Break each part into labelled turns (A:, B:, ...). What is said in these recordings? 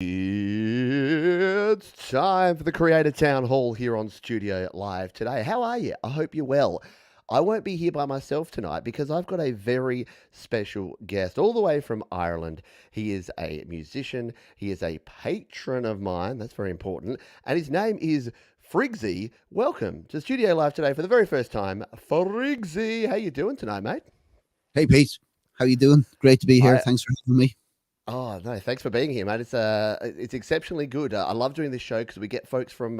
A: It's time for the Creator Town Hall here on Studio Live today. How are you? I hope you're well. I won't be here by myself tonight because I've got a very special guest all the way from Ireland. He is a musician, he is a patron of mine, that's very important, and his name is Friggsy. Welcome to Studio Live today for the very first time. Friggsy, how you doing tonight, mate?
B: Hey Pete, how you doing? Great to be here.
A: I
B: Thanks for having me.
A: Oh no, thanks for being here, mate. It's exceptionally good. I love doing this show because we get folks from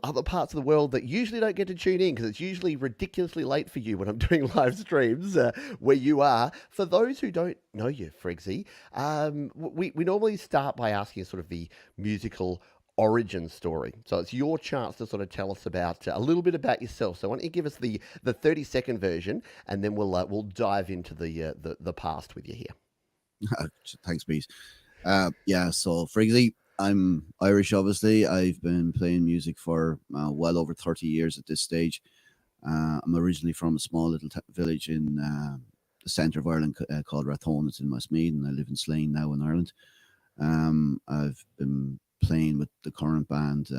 A: other parts of the world that usually don't get to tune in because it's usually ridiculously late for you when I'm doing live streams where you are. For those who don't know you, Friggsy, we normally start by asking sort of the musical origin story. So it's your chance to sort of tell us about a little bit about yourself. So why don't you give us the 30-second version, and then we'll dive into the past with you here.
B: Thanks, Pete. So Friggsy, I'm Irish, obviously. I've been playing music for well over 30 years at this stage. I'm originally from a small little village in the centre of Ireland called Rathone. It's in Westmeath, and I live in Slane now in Ireland. I've been playing with the current band,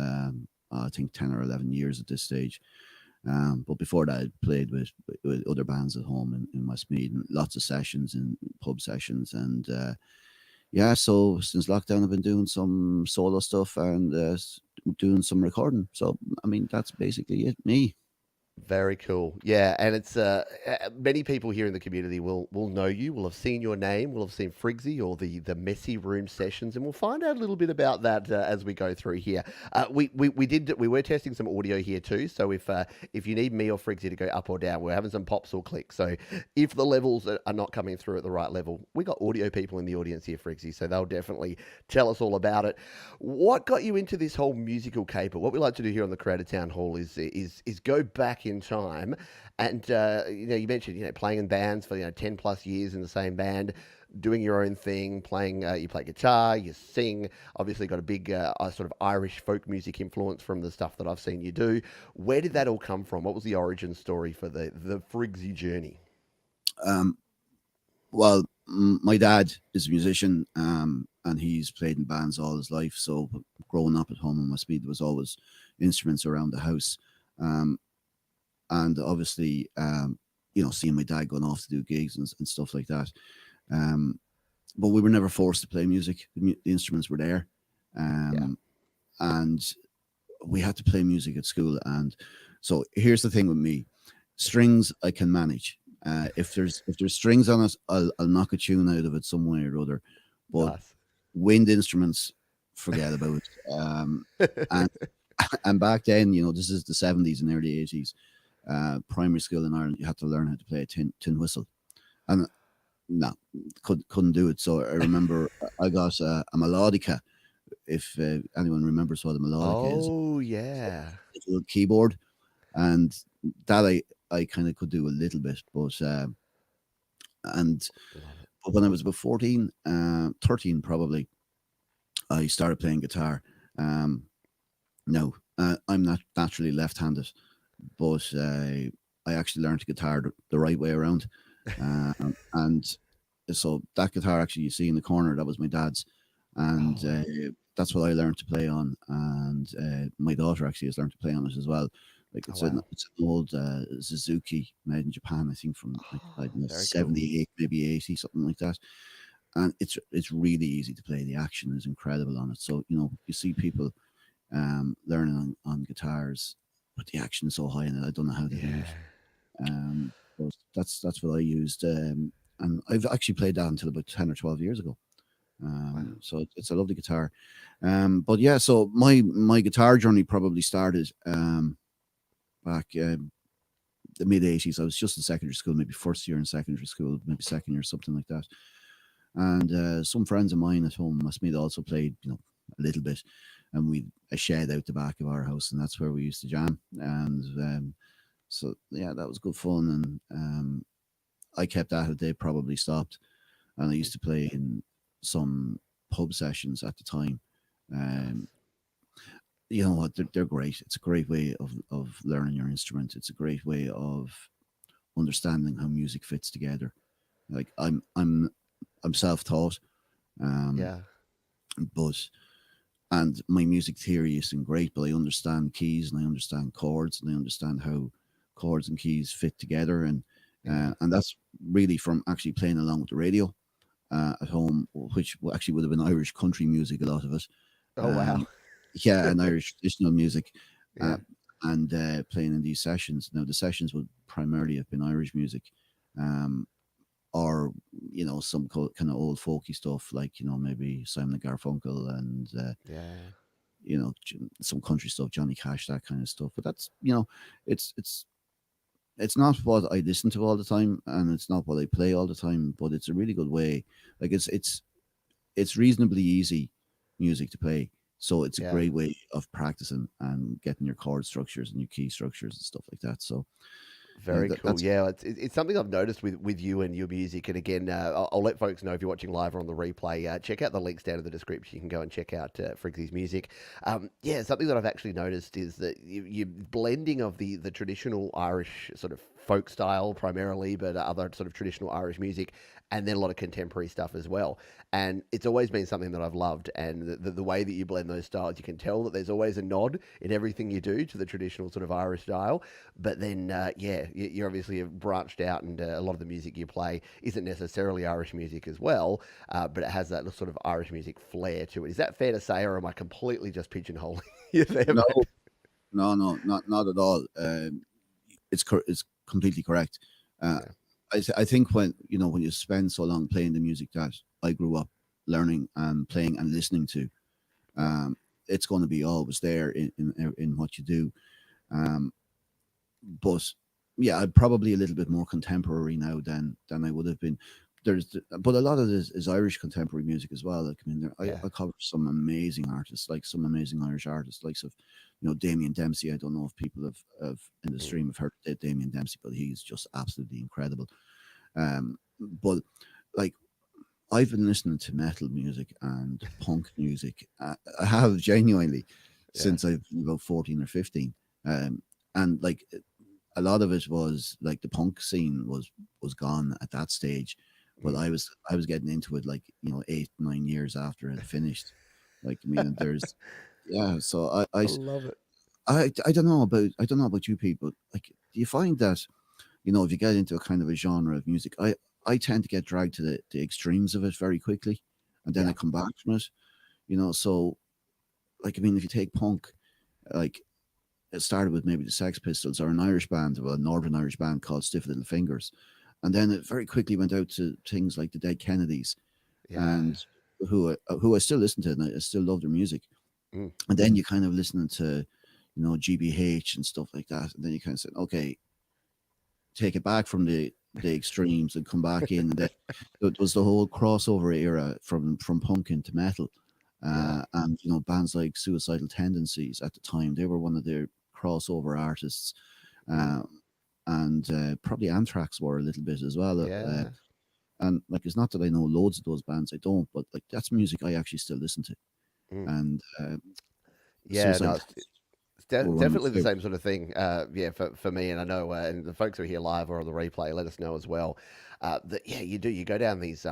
B: I think 10 or 11 years at this stage. But before that, I played with other bands at home in Westmeath, and lots of sessions and pub sessions. And so since lockdown, I've been doing some solo stuff and doing some recording. So, I mean, that's basically it, me.
A: Very cool. Yeah, and it's many people here in the community will know you, will have seen your name, will have seen Friggsy or the messy room sessions, and we'll find out a little bit about that as we go through here. We were testing some audio here too, so if you need me or Friggsy to go up or down, we're having some pops or clicks. So if the levels are not coming through at the right level, we got audio people in the audience here, Friggsy, so they'll definitely tell us all about it. What got you into this whole musical caper? What we like to do here on the Creator Town Hall is go back in time, and you mentioned playing in bands for 10 plus years in the same band, doing your own thing, playing. You play guitar, you sing. Obviously, got a big sort of Irish folk music influence from the stuff that I've seen you do. Where did that all come from? What was the origin story for the Friggsy journey?
B: Um, well, my dad is a musician, and he's played in bands all his life. So growing up at home in Westmeath, there was always instruments around the house. Um, and obviously, seeing my dad going off to do gigs and stuff like that. Um, but we were never forced to play music. The instruments were there,
A: Yeah.
B: and we had to play music at school. And so here's the thing with me: strings I can manage. If there's strings on it, I'll knock a tune out of it some way or other. But
A: Nice.
B: wind instruments, forget about it. And and back then, this is the 70s and early 80s. Primary school in Ireland, you had to learn how to play a tin whistle, and no, couldn't do it. So I remember I got a melodica. If anyone remembers what a melodica is,
A: Oh yeah.
B: it's a little keyboard, and that I kind of could do a little bit, and
A: Love it.
B: but when I was about 14, 13 probably, I started playing guitar. Um, no, I'm not naturally left-handed, but I actually learned guitar the right way around. And so that guitar actually you see in the corner, that was my dad's, and
A: Oh,
B: that's what I learned to play on. And my daughter actually has learned to play on it as well. Like
A: oh
B: it's
A: wow.
B: an old Suzuki made in Japan, I think from like I don't know
A: Very cool.
B: 78, maybe 80, something like that. And it's really easy to play. The action is incredible on it. So you see people learning on guitars, but the action is so high in it. I don't know how they do
A: Yeah.
B: it. But that's what I used, and I've actually played that until about 10 or 12 years ago.
A: Wow.
B: So it's a lovely guitar. But yeah, so my guitar journey probably started back the mid 80s. I was just in secondary school, maybe first year in secondary school, maybe second year, something like that. And some friends of mine at home, Westmeath, also played, a little bit, and we a shed out the back of our house, and that's where we used to jam. And so yeah, that was good fun, and I kept at it. They probably stopped, and I used to play in some pub sessions at the time.
A: Nice.
B: Um, you know what? They're great. It's a great way of learning your instrument. It's a great way of understanding how music fits together. Like I'm self taught. Um,
A: Yeah.
B: but and my music theory isn't great, but I understand keys and I understand chords and I understand how chords and keys fit together,
A: Yeah.
B: and that's really from actually playing along with the radio at home, which actually would have been Irish country music, a lot of it.
A: Oh wow.
B: Um, yeah, and Irish traditional music, uh,
A: Yeah.
B: and playing in these sessions. Now the sessions would primarily have been Irish music, um, or some kind of old folky stuff, like maybe Simon and Garfunkel, and
A: Yeah.
B: some country stuff, Johnny Cash, that kind of stuff. But that's it's it's it's not what I listen to all the time, and it's not what I play all the time. But it's a really good way. Like it's reasonably easy music to play. So it's a
A: Yeah.
B: great way of practicing and getting your chord structures and your key structures and stuff like that. So
A: Very
B: that,
A: cool.
B: that's
A: Yeah, it's something I've noticed with you and your music. And again, I'll let folks know if you're watching live or on the replay. Check out the links down in the description. You can go and check out Friggsy's music. Yeah, something that I've actually noticed is that you blending of the traditional Irish sort of folk style primarily, but other sort of traditional Irish music, and then a lot of contemporary stuff as well. And it's always been something that I've loved. And the way that you blend those styles, you can tell that there's always a nod in everything you do to the traditional sort of Irish style. But then, yeah, you obviously have branched out, and a lot of the music you play isn't necessarily Irish music as well, but it has that sort of Irish music flair to it. Is that fair to say, or am I completely just pigeonholing you there,
B: no,
A: mate?
B: no, not at all. It's completely correct. Uh,
A: Yeah,
B: I think when you spend so long playing the music that I grew up learning and playing and listening to,
A: yeah,
B: um, it's going to be always there in what you do. Um, but yeah, I'm probably a little bit more contemporary now than I would have been. But a lot of this is Irish contemporary music as well. Like, I mean,
A: yeah.
B: I cover some amazing artists, like some amazing Irish artists, like of Damien Dempsey. I don't know if people have in the
A: Mm,
B: stream have heard of Damien Dempsey, but he's just absolutely incredible. But like I've been listening to metal music and punk music. I have genuinely
A: yeah,
B: since I've been about 14 or 15. And like a lot of it was like the punk scene was gone at that stage, but
A: mm.
B: I was getting into it like 8 9 years after it finished. Like, I mean, there's yeah. So
A: I love it.
B: I don't know about you people. Like, do you find that if you get into a kind of a genre of music, I tend to get dragged to the extremes of it very quickly, and then I
A: Yeah,
B: come back from it. So like, I mean, if you take punk, like it started with maybe the Sex Pistols or an Irish band, well, a Northern Irish band called Stiff Little Fingers, and then it very quickly went out to things like the Dead Kennedys,
A: yeah.
B: and who I still listen to, and I still love their music.
A: Mm,
B: And then you kind of listening to, GBH and stuff like that, and then you kind of said, okay, take it back from the extremes and come back in. And then it was the whole crossover era from punk into metal,
A: yeah,
B: and bands like Suicidal Tendencies at the time, they were one of their crossover artists,
A: mm,
B: um, and probably Anthrax were a little bit as well.
A: yeah,
B: And like, it's not that I know loads of those bands, I don't, but like that's music I actually still listen to.
A: mm.
B: And
A: Yeah, no,
B: Suicidal
A: it's
B: were one of my
A: definitely the
B: favorite.
A: same sort of thing. Yeah, for me, and I know, and the folks who are here live or on the replay, let us know as well. That yeah, you do. You go down these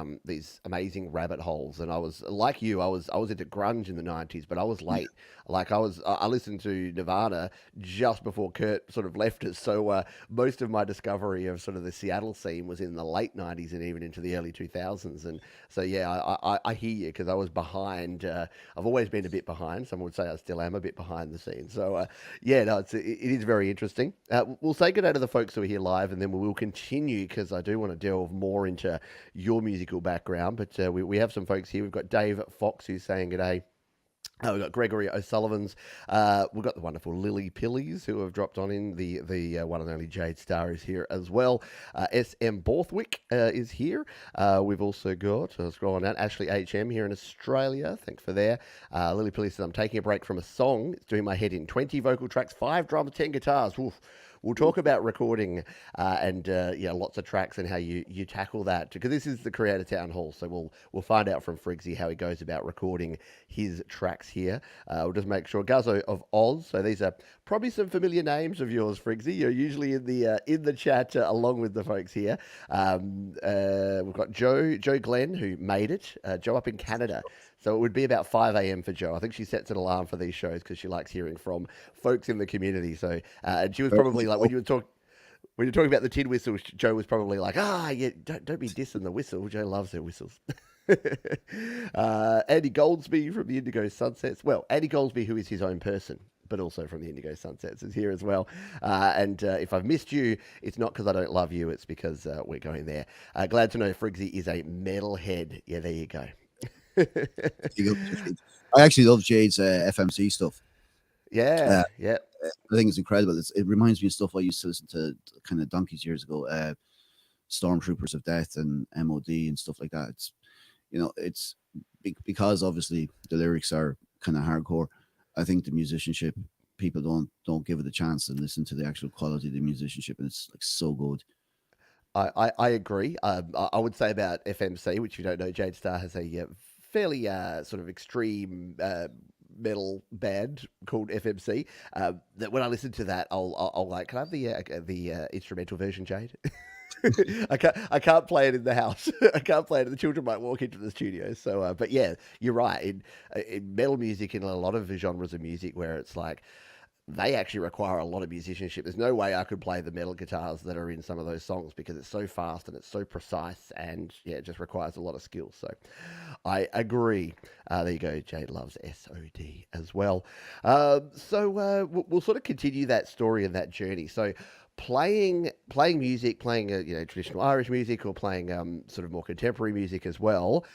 A: amazing rabbit holes, and I was like you. I was into grunge in the '90s, but I was late. Like I listened to Nirvana just before Kurt sort of left us. So most of my discovery of sort of the Seattle scene was in the late '90s and even into the early 2000s. And so yeah, I hear you because I was behind. I've always been a bit behind. Some would say I still am a bit behind the scenes. So yeah, no, it is very interesting. We'll say good day to the folks who are here live, and then we will continue because I do want to delve more into your musical background. But we have some folks here. We've got Dave Fox who's saying good day. We've got Gregory O'Sullivan's. We've got the wonderful Lily Pillies who have dropped on in. The one and only Jade Star is here as well. S.M. Borthwick is here. We've also got, scrolling down, Ashley H.M. here in Australia. Thanks for there. Lily Pillies says, I'm taking a break from a song. It's doing my head in. 20 vocal tracks, 5 drums, 10 guitars. Oof. We'll talk about recording and yeah, lots of tracks and how you tackle that because this is the Creator Town Hall. So we'll find out from Friggsy how he goes about recording his tracks here. We'll just make sure Guzzo of Oz. So these are probably some familiar names of yours, Friggsy. You're usually in the chat along with the folks here. We've got Joe Glenn who made it. Joe up in Canada So it would be about 5 a.m. for Joe. I think she sets an alarm for these shows because she likes hearing from folks in the community. So, and she was
B: Where
A: probably
B: you
A: like,
B: go?
A: when you're talking about the tin whistle, Joe was probably like, yeah, don't be dissing the whistle. Joe loves her whistles. Andy Goldsby from the Indigo Sunsets. Well, Andy Goldsby, who is his own person, but also from the Indigo Sunsets, is here as well. And if I've missed you, it's not because I don't love you, it's because we're going there. Glad to know Friggsy is a metalhead. Yeah, there you go.
B: You go, Jade. I actually love Jade's FMC stuff.
A: Yeah,
B: Uh,
A: yeah.
B: I think it's incredible. It reminds me of stuff I used to listen to kind of donkeys years ago. Stormtroopers of Death and MOD and stuff like that. It's it's because obviously the lyrics are kind of hardcore. I think the musicianship people don't give it a chance and listen to the actual quality of the musicianship, and it's like so good.
A: I agree. I would say about FMC, which you don't know, Jade Star has a fairly sort of extreme metal band called FMC. That when I listen to that, I'll like, can I have the instrumental version, Jade? I can't play it in the house. I can't play it. The children might walk into the studio. So, but yeah, you're right. In metal music, in a lot of genres of music, where it's like they actually require a lot of musicianship. There's no way I could play the metal guitars that are in some of those songs because it's so fast and it's so precise, and yeah, it just requires a lot of skill. So I agree. There you go. Jade loves SOD as well. We'll sort of continue that story and that journey. So playing music, playing traditional Irish music, or playing sort of more contemporary music as well,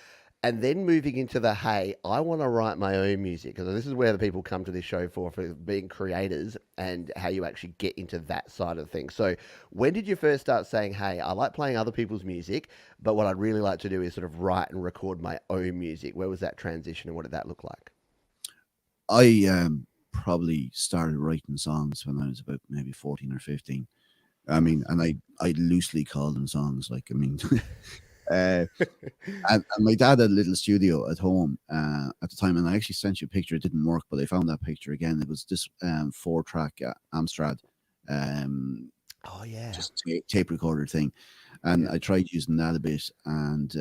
A: and then moving into the, hey, I want to write my own music, because this is where the people come to this show for being creators, and how you actually get into that side of things. So when did you first start saying, hey, I like playing other people's music, but what I'd really like to do is sort of write and record my own music? Where was that transition, and what did that look like?
B: I probably started writing songs when I was about maybe 14 or 15. I mean, and I loosely call them songs. Like, I mean, uh, and my dad had a little studio at home at the time, and I actually sent you a picture. It didn't work, but I found that picture again. It was this 4-track Amstrad, um,
A: Oh, yeah.
B: just tape recorder thing, and
A: Yeah.
B: I tried using that a bit, and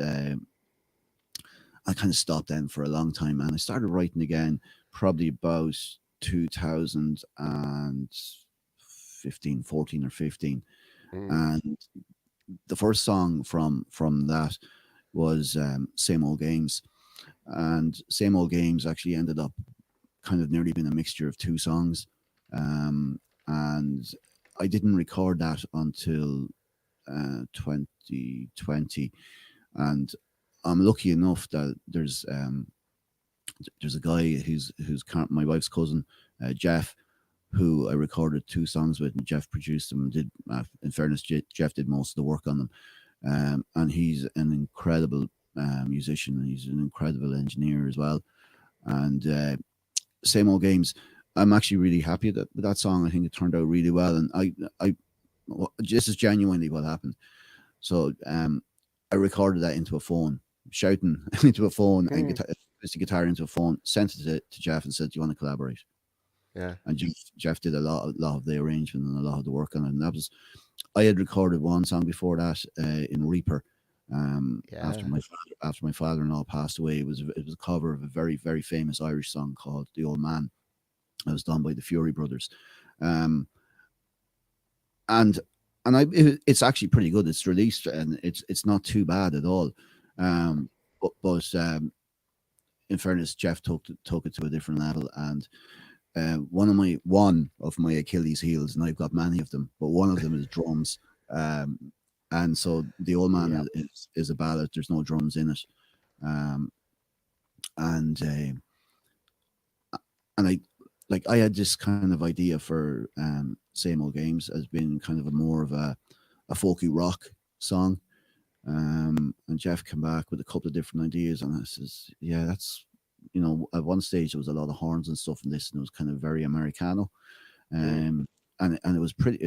B: I kind of stopped then for a long time, and I started writing again probably about 2015, 14 or 15,
A: Mm.
B: and the first song from that was Same Old Games, and Same Old Games actually ended up kind of nearly being a mixture of two songs, and I didn't record that until 2020, and I'm lucky enough that there's a guy who's my wife's cousin, Jeff, who I recorded two songs with, and Jeff produced them. And did in fairness, Jeff did most of the work on them, and he's an incredible musician, and he's an incredible engineer as well. And Same Old Games, I'm actually really happy with that song. I think it turned out really well, and this is genuinely what happened. So I recorded that into a phone, shouting into a phone, and
A: Mm.
B: guitar into a phone, sent it to Jeff, and said, "Do you want to collaborate?"
A: Yeah.
B: And Jeff did a lot of the arrangement and a lot of the work on it. And that was, I had recorded one song before that in Reaper. After
A: Yeah.
B: my father-in-law passed away, it was a cover of a very very famous Irish song called "The Old Man." It was done by the Fury Brothers, um, and it's actually pretty good. It's released and it's not too bad at all. But in fairness, Jeff took it to a different level, and one of my Achilles heels, and I've got many of them, but one of them is drums. Um, and so the old man
A: Yep.
B: is a ballad. There's no drums in it, um, and I had this kind of idea for Same Old Games as being kind of a more of a folky rock song. And Jeff came back with a couple of different ideas, and I says, yeah, that's at one stage there was a lot of horns and stuff in this, and it was kind of very Americano.
A: Mm.
B: And it was pretty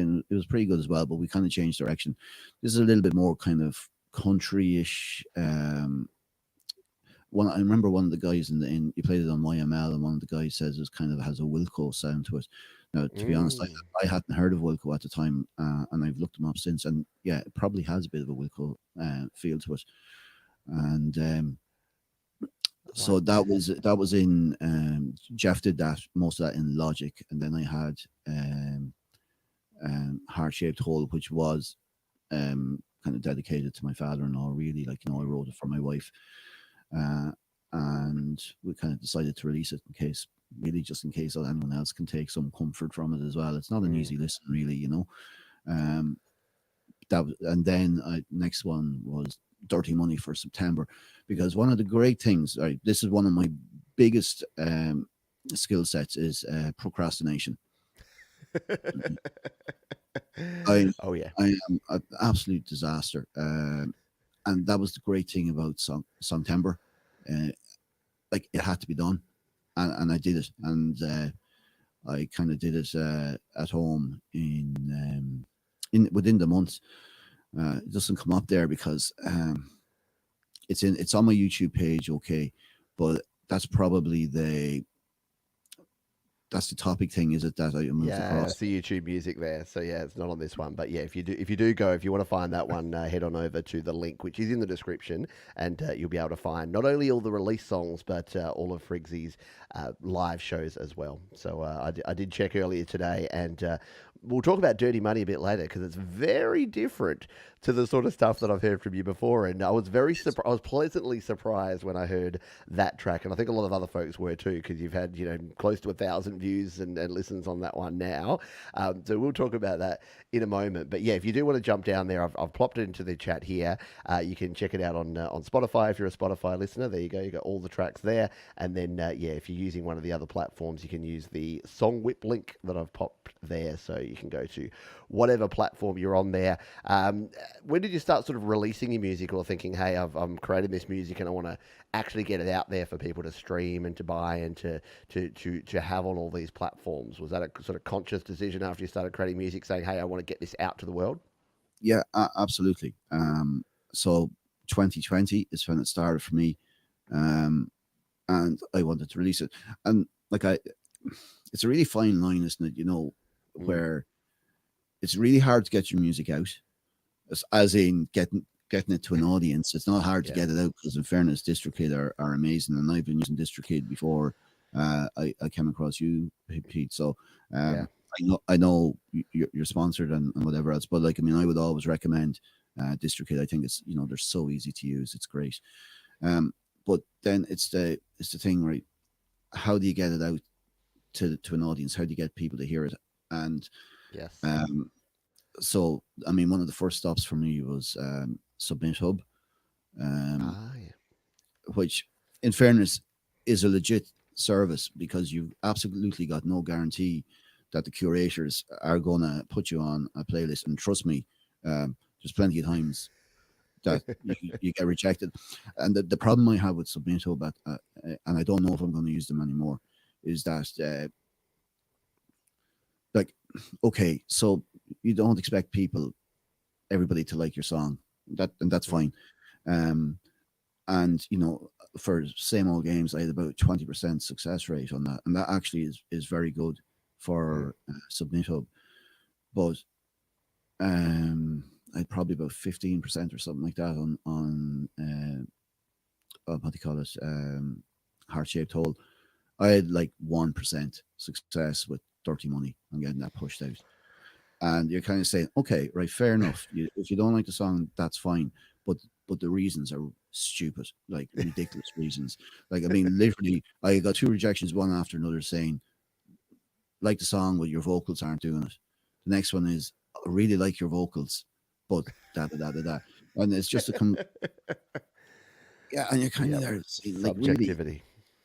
B: good as well, but we kind of changed direction. This is a little bit more kind of country-ish. One I remember one of the guys in he played it on YML, and one of the guys says it kind of has a Wilco sound to it. Now, to be honest,
A: Mm.
B: I hadn't heard of Wilco at the time, and I've looked them up since, and yeah, it probably has a bit of a Wilco feel to it. And So
A: Right.
B: that was in Jeff did that most of that in Logic, and then I had um, Heart Shaped Hole, which was kind of dedicated to my father-in-law. Really, like I wrote it for my wife, uh, and we kind of decided to release it in case, really, just in case anyone else can take some comfort from it as well. It's not an
A: Mm.
B: easy listen, really. Um, and then next one was Dirty Money for September, because one of the great things, right, this is one of my biggest skill sets, is procrastination. I
A: Oh yeah.
B: I am an absolute disaster, and that was the great thing about Songtember. Uh, like it had to be done, and I did it, and I kind of did it at home in within the month. It doesn't come up there because it's on my YouTube page, okay, but that's probably that's the topic thing, is it, that I moved
A: Yeah,
B: across?
A: that's the YouTube music there. So yeah, it's not on this one, but yeah, if you do go, if you want to find that one, head on over to the link which is in the description, and you'll be able to find not only all the release songs but all of Friggsy's live shows as well. So I did check earlier today, and we'll talk about Dirty Money a bit later because it's very different to the sort of stuff that I've heard from you before, and I was I was pleasantly surprised when I heard that track, and I think a lot of other folks were too, because you've had close to 1,000 views and listens on that one now. So we'll talk about that in a moment. But yeah, if you do want to jump down there, I've plopped it into the chat here. You can check it out on Spotify if you're a Spotify listener. There you go. You got all the tracks there, and then yeah, if you're using one of the other platforms, you can use the Song Whip link that I've popped there, so you can go to whatever platform you're on there. When did you start sort of releasing your music, or thinking, hey, I'm creating this music and I want to actually get it out there for people to stream and to buy and to have on all these platforms? Was that a sort of conscious decision after you started creating music, saying, hey, I want to get this out to the world?
B: Yeah, absolutely. So 2020 is when it started for me, um, and I wanted to release it. And like it's a really fine line, isn't it?
A: Mm,
B: Where it's really hard to get your music out, as in getting it to an audience. It's not hard to
A: yeah,
B: get it out because, in fairness, DistroKid are amazing, and I've been using DistroKid before. I came across you, Pete. So
A: yeah,
B: I know you're sponsored and whatever else, but like, I mean, I would always recommend DistroKid. I think it's, they're so easy to use. It's great. Um, but then it's the thing, right? How do you get it out to an audience? How do you get people to hear it? And
A: yes,
B: um, so, I mean, one of the first stops for me was Submit Hub, um,
A: yeah,
B: which, in fairness, is a legit service, because you've absolutely got no guarantee that the curators are going to put you on a playlist. And trust me, there's plenty of times that you get rejected. And the problem I have with Submit Hub, and I don't know if I'm going to use them anymore, is that, like, okay, so you don't expect everybody to like your song. And that's
A: mm,
B: fine. Um, and for same old games, I had about 20% success rate on that, and that actually is very good
A: mm,
B: for Submit Hub. But I had probably about 15% or something like that on what do you call it, Heart Shaped Hole. I had like 1% success with Dirty Money on getting that pushed out. And you're kind of saying, okay, right, fair enough. If you don't like the song, that's fine. But the reasons are stupid, like ridiculous reasons. Like, I mean, literally, I got two rejections, one after another, saying, like the song, but your vocals aren't doing it. The next one is, I really like your vocals, but da da da da da. And it's just to come, yeah. And you're kind of
A: yep.
B: there saying, like, really,
A: Subjectivity.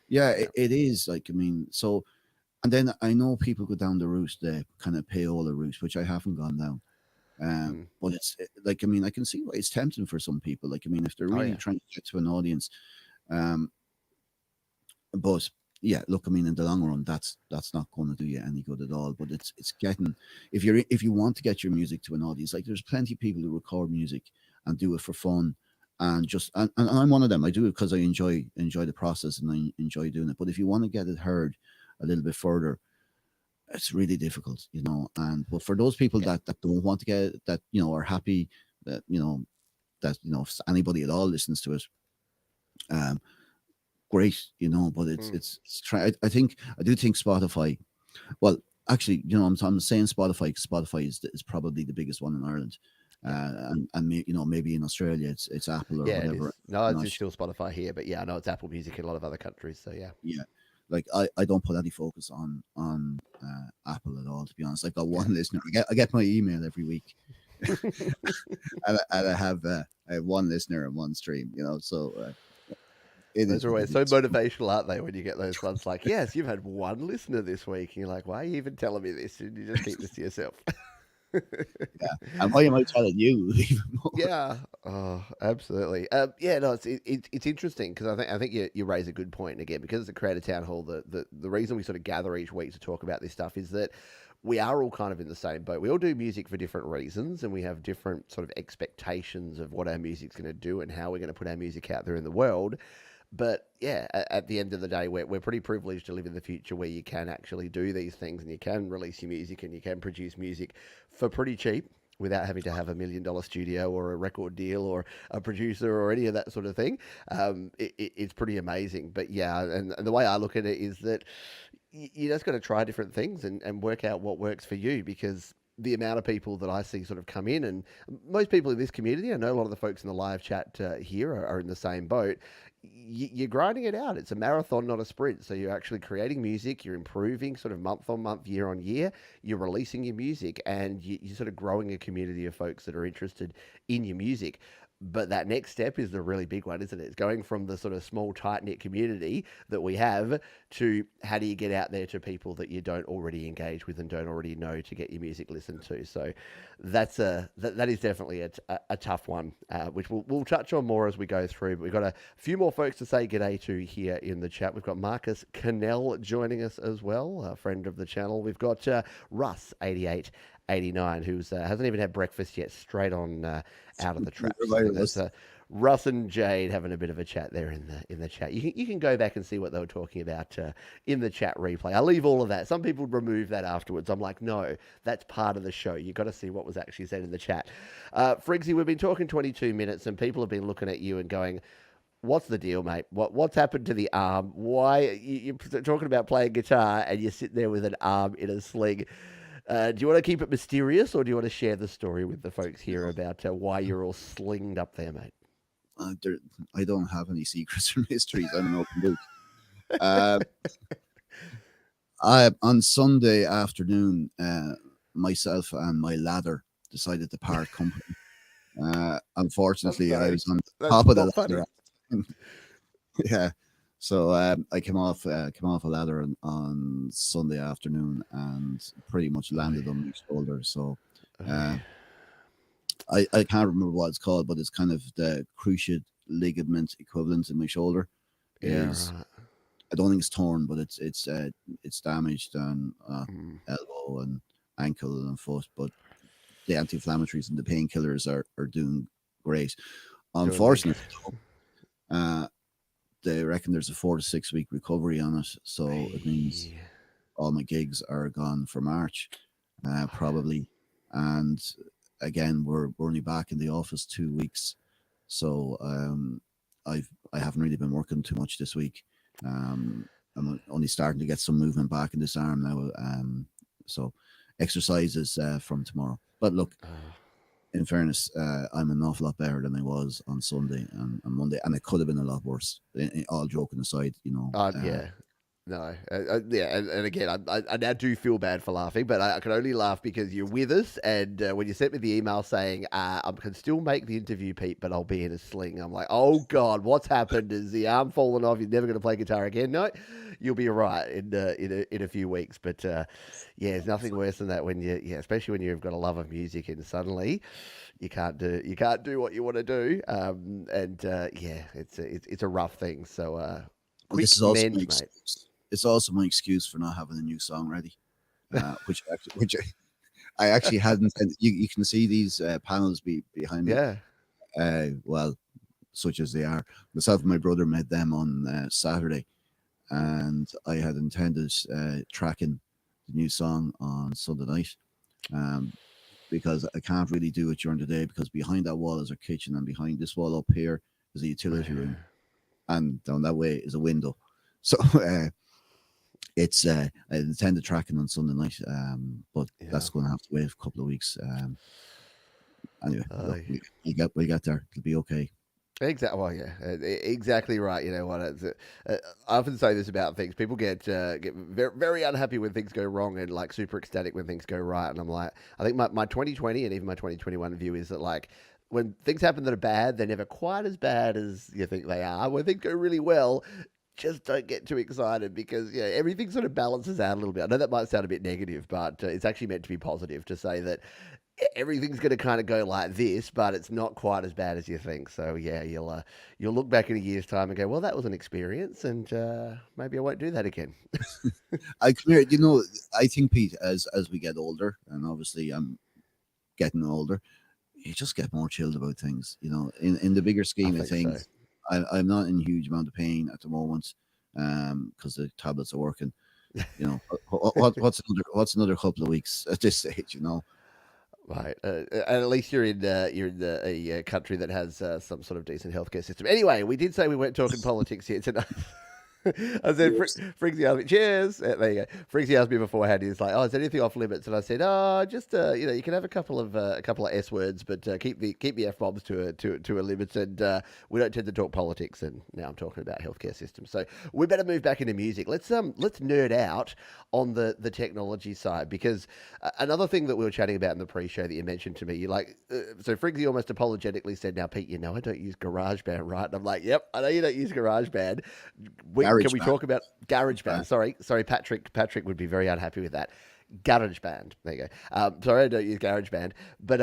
B: yeah,
A: Yeah,
B: it is. Like, I mean, so, and then I know people go down the route, the kind of payola route, which I haven't gone down.
A: mm,
B: But like, I mean, I can see why it's tempting for some people. Like, I mean, if they're
A: oh
B: really
A: yeah,
B: trying to get to an audience, um, but yeah, look, I mean, in the long run, that's not going to do you any good at all. But it's getting, if you want to get your music to an audience, like there's plenty of people who record music and do it for fun, and and I'm one of them. I do it because I enjoy the process and I enjoy doing it. But if you want to get it heard a little bit further, it's really difficult, And but for those people
A: yeah,
B: that don't want to get it, that are happy that that if anybody at all listens to it, um, great, you know. But
A: Mm.
B: it's try. I do think Spotify. Well, actually, you know, I'm saying Spotify because Spotify is probably the biggest one in Ireland,
A: Yep.
B: you know, maybe in Australia it's Apple or
A: Yeah, it
B: whatever.
A: is. No,
B: I'm
A: it's
B: not
A: just still Spotify here, but yeah, I know it's Apple Music in a lot of other countries. So yeah,
B: Yeah, like I don't put any focus on Apple at all. To be honest, I've got
A: yeah.
B: one listener. I get my email every week, and I have one listener and one stream. You know, so it
A: Those
B: is
A: are
B: what
A: always
B: it
A: so
B: is.
A: motivational, aren't they? When you get those ones like, yes, you've had one listener this week, and you're like, why are you even telling me this? And you just keep this to yourself.
B: Yeah, and why am I telling you even more?
A: Yeah, oh, absolutely. Yeah, no, it's interesting because I think you raise a good point. And again, because it's a creator town hall. The reason we sort of gather each week to talk about this stuff is that we are all kind of in the same boat. We all do music for different reasons, and we have different sort of expectations of what our music's going to do and how we're going to put our music out there in the world. But yeah, at the end of the day, we're pretty privileged to live in the future where you can actually do these things and you can release your music and you can produce music for pretty cheap without having to have $1 million studio or a record deal or a producer or any of that sort of thing. It's pretty amazing. But yeah, and the way I look at it is that you just got to try different things and work out what works for you because the amount of people that I see sort of come in, and most people in this community, I know a lot of the folks in the live chat here are in the same boat. You're grinding it out. It's a marathon, not a sprint. So you're actually creating music, you're improving sort of month on month, year on year, you're releasing your music, and you're sort of growing a community of folks that are interested in your music. But that next step is the really big one, isn't it? It's going from the sort of small, tight knit community that we have to how do you get out there to people that you don't already engage with and don't already know to get your music listened to. So that is definitely a tough one, which we'll touch on more as we go through. But we've got a few more folks to say g'day to here in the chat. We've got Marcus Cannell joining us as well, a friend of the channel. We've got Russ 8889 who's hasn't even had breakfast yet, straight on out of the traps.
B: Everybody
A: And that's
B: was
A: Russ and Jade having a bit of a chat there in the chat. You can go back and see what they were talking about in the chat replay. I leave all of that. Some people remove that afterwards. I'm like, no, that's part of the show. You got to see what was actually said in the chat. Friggsy, we've been talking 22 minutes, and people have been looking at you and going, "What's the deal, mate? What's happened to the arm? Why you're talking about playing guitar and you're sitting there with an arm in a sling?" Do you want to keep it mysterious, or do you want to share the story with the folks here about why you're all slinged up there, mate?
B: there, I don't have any secrets or mysteries. I'm an open book. Uh, I on Sunday afternoon, myself and my ladder decided to part company.
A: I'm
B: Unfortunately, I
A: sorry.
B: was on
A: That's
B: top of the
A: not funny.
B: ladder. Yeah. So I came off a ladder on Sunday afternoon and pretty much
A: Oh,
B: landed on my shoulder. So
A: oh,
B: uh, I can't remember what it's called, but it's kind of the cruciate ligament equivalent in my shoulder.
A: yeah,
B: Is
A: right.
B: I don't think it's torn, but it's damaged on
A: Mm,
B: elbow and ankle and foot. But the anti-inflammatories and the painkillers are doing great.
A: doing the.
B: Unfortunately, uh, they reckon there's a 4 to 6 week recovery on it, so it means
A: Yeah.
B: all my gigs are gone for March, probably. And again, we're only back in the office 2 weeks, so I haven't really been working too much this week. Um, I'm only starting to get some movement back in this arm now. So exercises from tomorrow. But look,
A: Oh,
B: in fairness, I'm an awful lot better than I was on Sunday and Monday, and it could have been a lot worse. All joking aside, you know.
A: yeah. No, yeah, and again, I now do feel bad for laughing, but I can only laugh because you're with us. And when you sent me the email saying I can still make the interview, Pete, but I'll be in a sling, I'm like, oh God, what's happened? Is the arm fallen off? You're never going to play guitar again? No, you'll be all right in a few weeks. But yeah, there's nothing worse than that when especially when you've got a love of music and suddenly you can't do what you want to do. And yeah, it's a rough thing. So
B: And this
A: quick
B: is also my
A: mend, mate.
B: excuse. It's also my excuse for not having a new song ready, which I actually hadn't. And you can see these panels behind me.
A: Yeah.
B: Well, such as they are. Myself and my brother made them on Saturday, and I had intended tracking the new song on Sunday night. Um, because I can't really do it during the day because behind that wall is our kitchen and behind this wall up here is a utility room. and down that way is a window. So it's I intended tracking on Sunday night, but
A: Yeah.
B: that's going to have to wait a couple of weeks. Anyway, look,
A: Uh,
B: we get there. It'll be okay.
A: Exactly. Well, yeah, exactly right. You know what? I often say this about things. People get very, very unhappy when things go wrong and like super ecstatic when things go right. And I'm like, I think my 2020 and even my 2021 view is that like when things happen that are bad, they're never quite as bad as you think they are. When things go really well, just don't get too excited because yeah, everything sort of balances out a little bit. I know that might sound a bit negative, but it's actually meant to be positive to say that everything's going to kind of go like this, but it's not quite as bad as you think. So yeah, you'll look back in a year's time and go, well, that was an experience, and maybe I won't do that again.
B: I come here, you know, I think Pete, as we get older, and obviously I'm getting older, you just get more chilled about things. You know, in the bigger
A: I
B: scheme of
A: think so.
B: things, I'm not in huge amount of pain at the moment, because the tablets are working. You know, what's another couple of weeks at this stage? You know,
A: Right, and at least you're in a country that has some sort of decent healthcare system. Anyway, we did say we weren't talking politics here tonight. I said,
B: cheers.
A: Friggsy asked me, cheers. There you go. Friggsy asked me beforehand. He's like, oh, is anything off limits? And I said, oh, just you can have a couple of S words, but keep the F bombs to a limit. And we don't tend to talk politics. And now I'm talking about healthcare systems. So we better move back into music. Let's nerd out on the technology side because another thing that we were chatting about in the pre-show that you mentioned to me, you like, so Friggsy almost apologetically said, now Pete, you know I don't use GarageBand, right? And I'm like, yep, I know you don't use GarageBand. Can
B: Garage
A: we
B: band.
A: talk about
B: Uh,
A: GarageBand? Sorry, Patrick. Patrick would be very unhappy with that. GarageBand. There you go. Sorry, I don't use GarageBand, but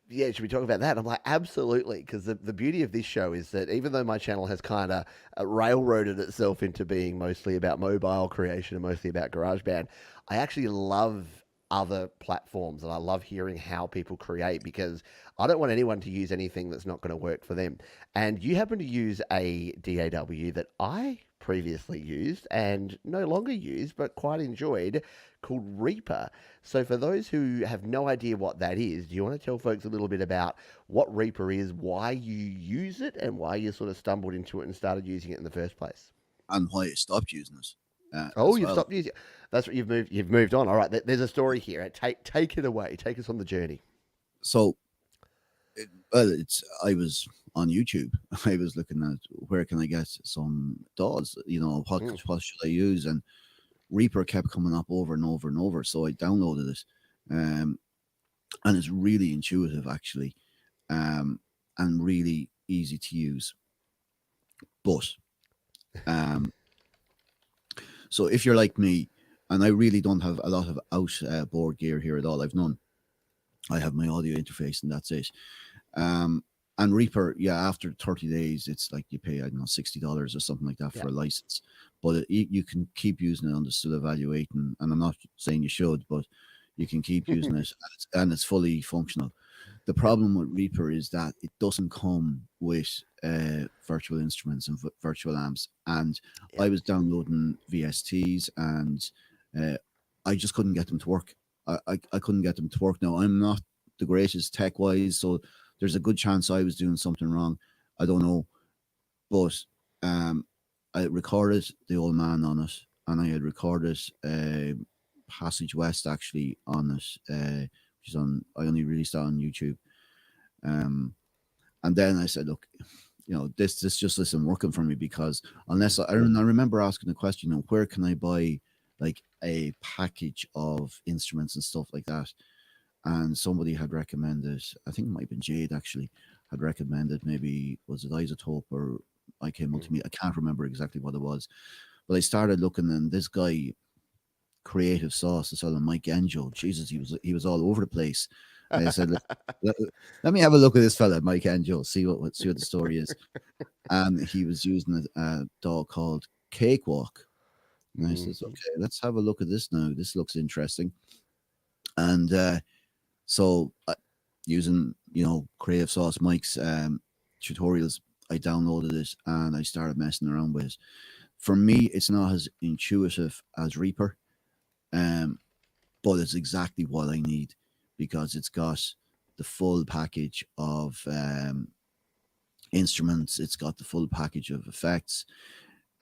A: yeah, should we talk about that? I'm like, absolutely, because the beauty of this show is that even though my channel has kind of railroaded itself into being mostly about mobile creation and mostly about GarageBand, I actually love other platforms and I love hearing how people create because I don't want anyone to use anything that's not going to work for them. And you happen to use a DAW that I previously used and no longer use, but quite enjoyed, called Reaper. So, for those who have no idea what that is, do you want to tell folks a little bit about what Reaper is, why you use it, and why you sort of stumbled into it and started using it in the first place?
B: and why I stopped using it
A: Oh,
B: as
A: you've
B: well.
A: stopped using it. That's what you've moved. You've moved on. All right. There's a story here. Take it away. Take us on the journey.
B: So, well, it's I was on YouTube. I was looking at where can I get some DAWs. You know,
A: Mm,
B: what should I use? And Reaper kept coming up over and over and over. So I downloaded it, um, and it's really intuitive actually, and really easy to use. But um, so if you're like me, and I really don't have a lot of outboard gear here at all, I've none. I have my audio interface, and that's it. Um, and Reaper, yeah, after 30 days, it's like you pay, I don't know, $60 or something like that
A: yeah.
B: for a license. But you can keep using it under still evaluating. And I'm not saying you should, but you can keep using it and it's fully functional. The
A: Yep.
B: problem with Reaper is that it doesn't come with virtual instruments and virtual amps. And I
A: Yep.
B: was downloading VSTs and uh, I just couldn't get them to work. I couldn't get them to work. Now, I'm not the greatest tech wise, so there's a good chance I was doing something wrong. I don't know. But um, I recorded the old man on it, and I had recorded Passage West actually on it, which is on. I only released that on YouTube. Um, and then I said, look, you know, this just isn't working for me because unless I remember asking the question, you know, where can I buy like a package of instruments and stuff like that? And somebody had recommended, I think it might have been Jade actually, had recommended maybe was it Isotope or I came up
A: Mm.
B: to me. I can't remember exactly what it was, but I started looking and this guy, Creative Sauce, is selling Mike Angel. Jesus, he was all over the place. And I said, let, let me have a look at this fella, Mike Angel, see what the story is. And he was using a dog called Cakewalk. And I says,
A: Mhm.
B: okay, let's have a look at this now. This looks interesting. And so using Creative Sauce Mike's tutorials, I downloaded it and I started messing around with it. For me, it's not as intuitive as Reaper, um, but it's exactly what I need because it's got the full package of instruments. It's got the full package of effects.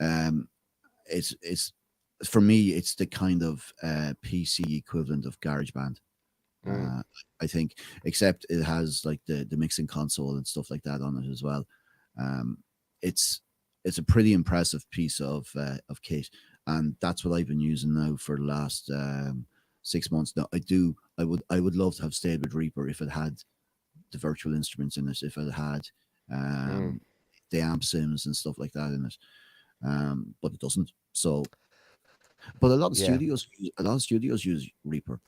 B: Um, it's for me, it's the kind of PC equivalent of GarageBand.
A: Mm.
B: Uh, I think, except it has like the mixing console and stuff like that on it as well. Um, it's it's a pretty impressive piece of kit, and that's what I've been using now for the last 6 months. Now, I would love to have stayed with Reaper if it had the virtual instruments in it, if it had
A: Mm.
B: um, the amp sims and stuff like that in it. But it doesn't. So, but
A: Yeah.
B: a lot of studios use Reaper.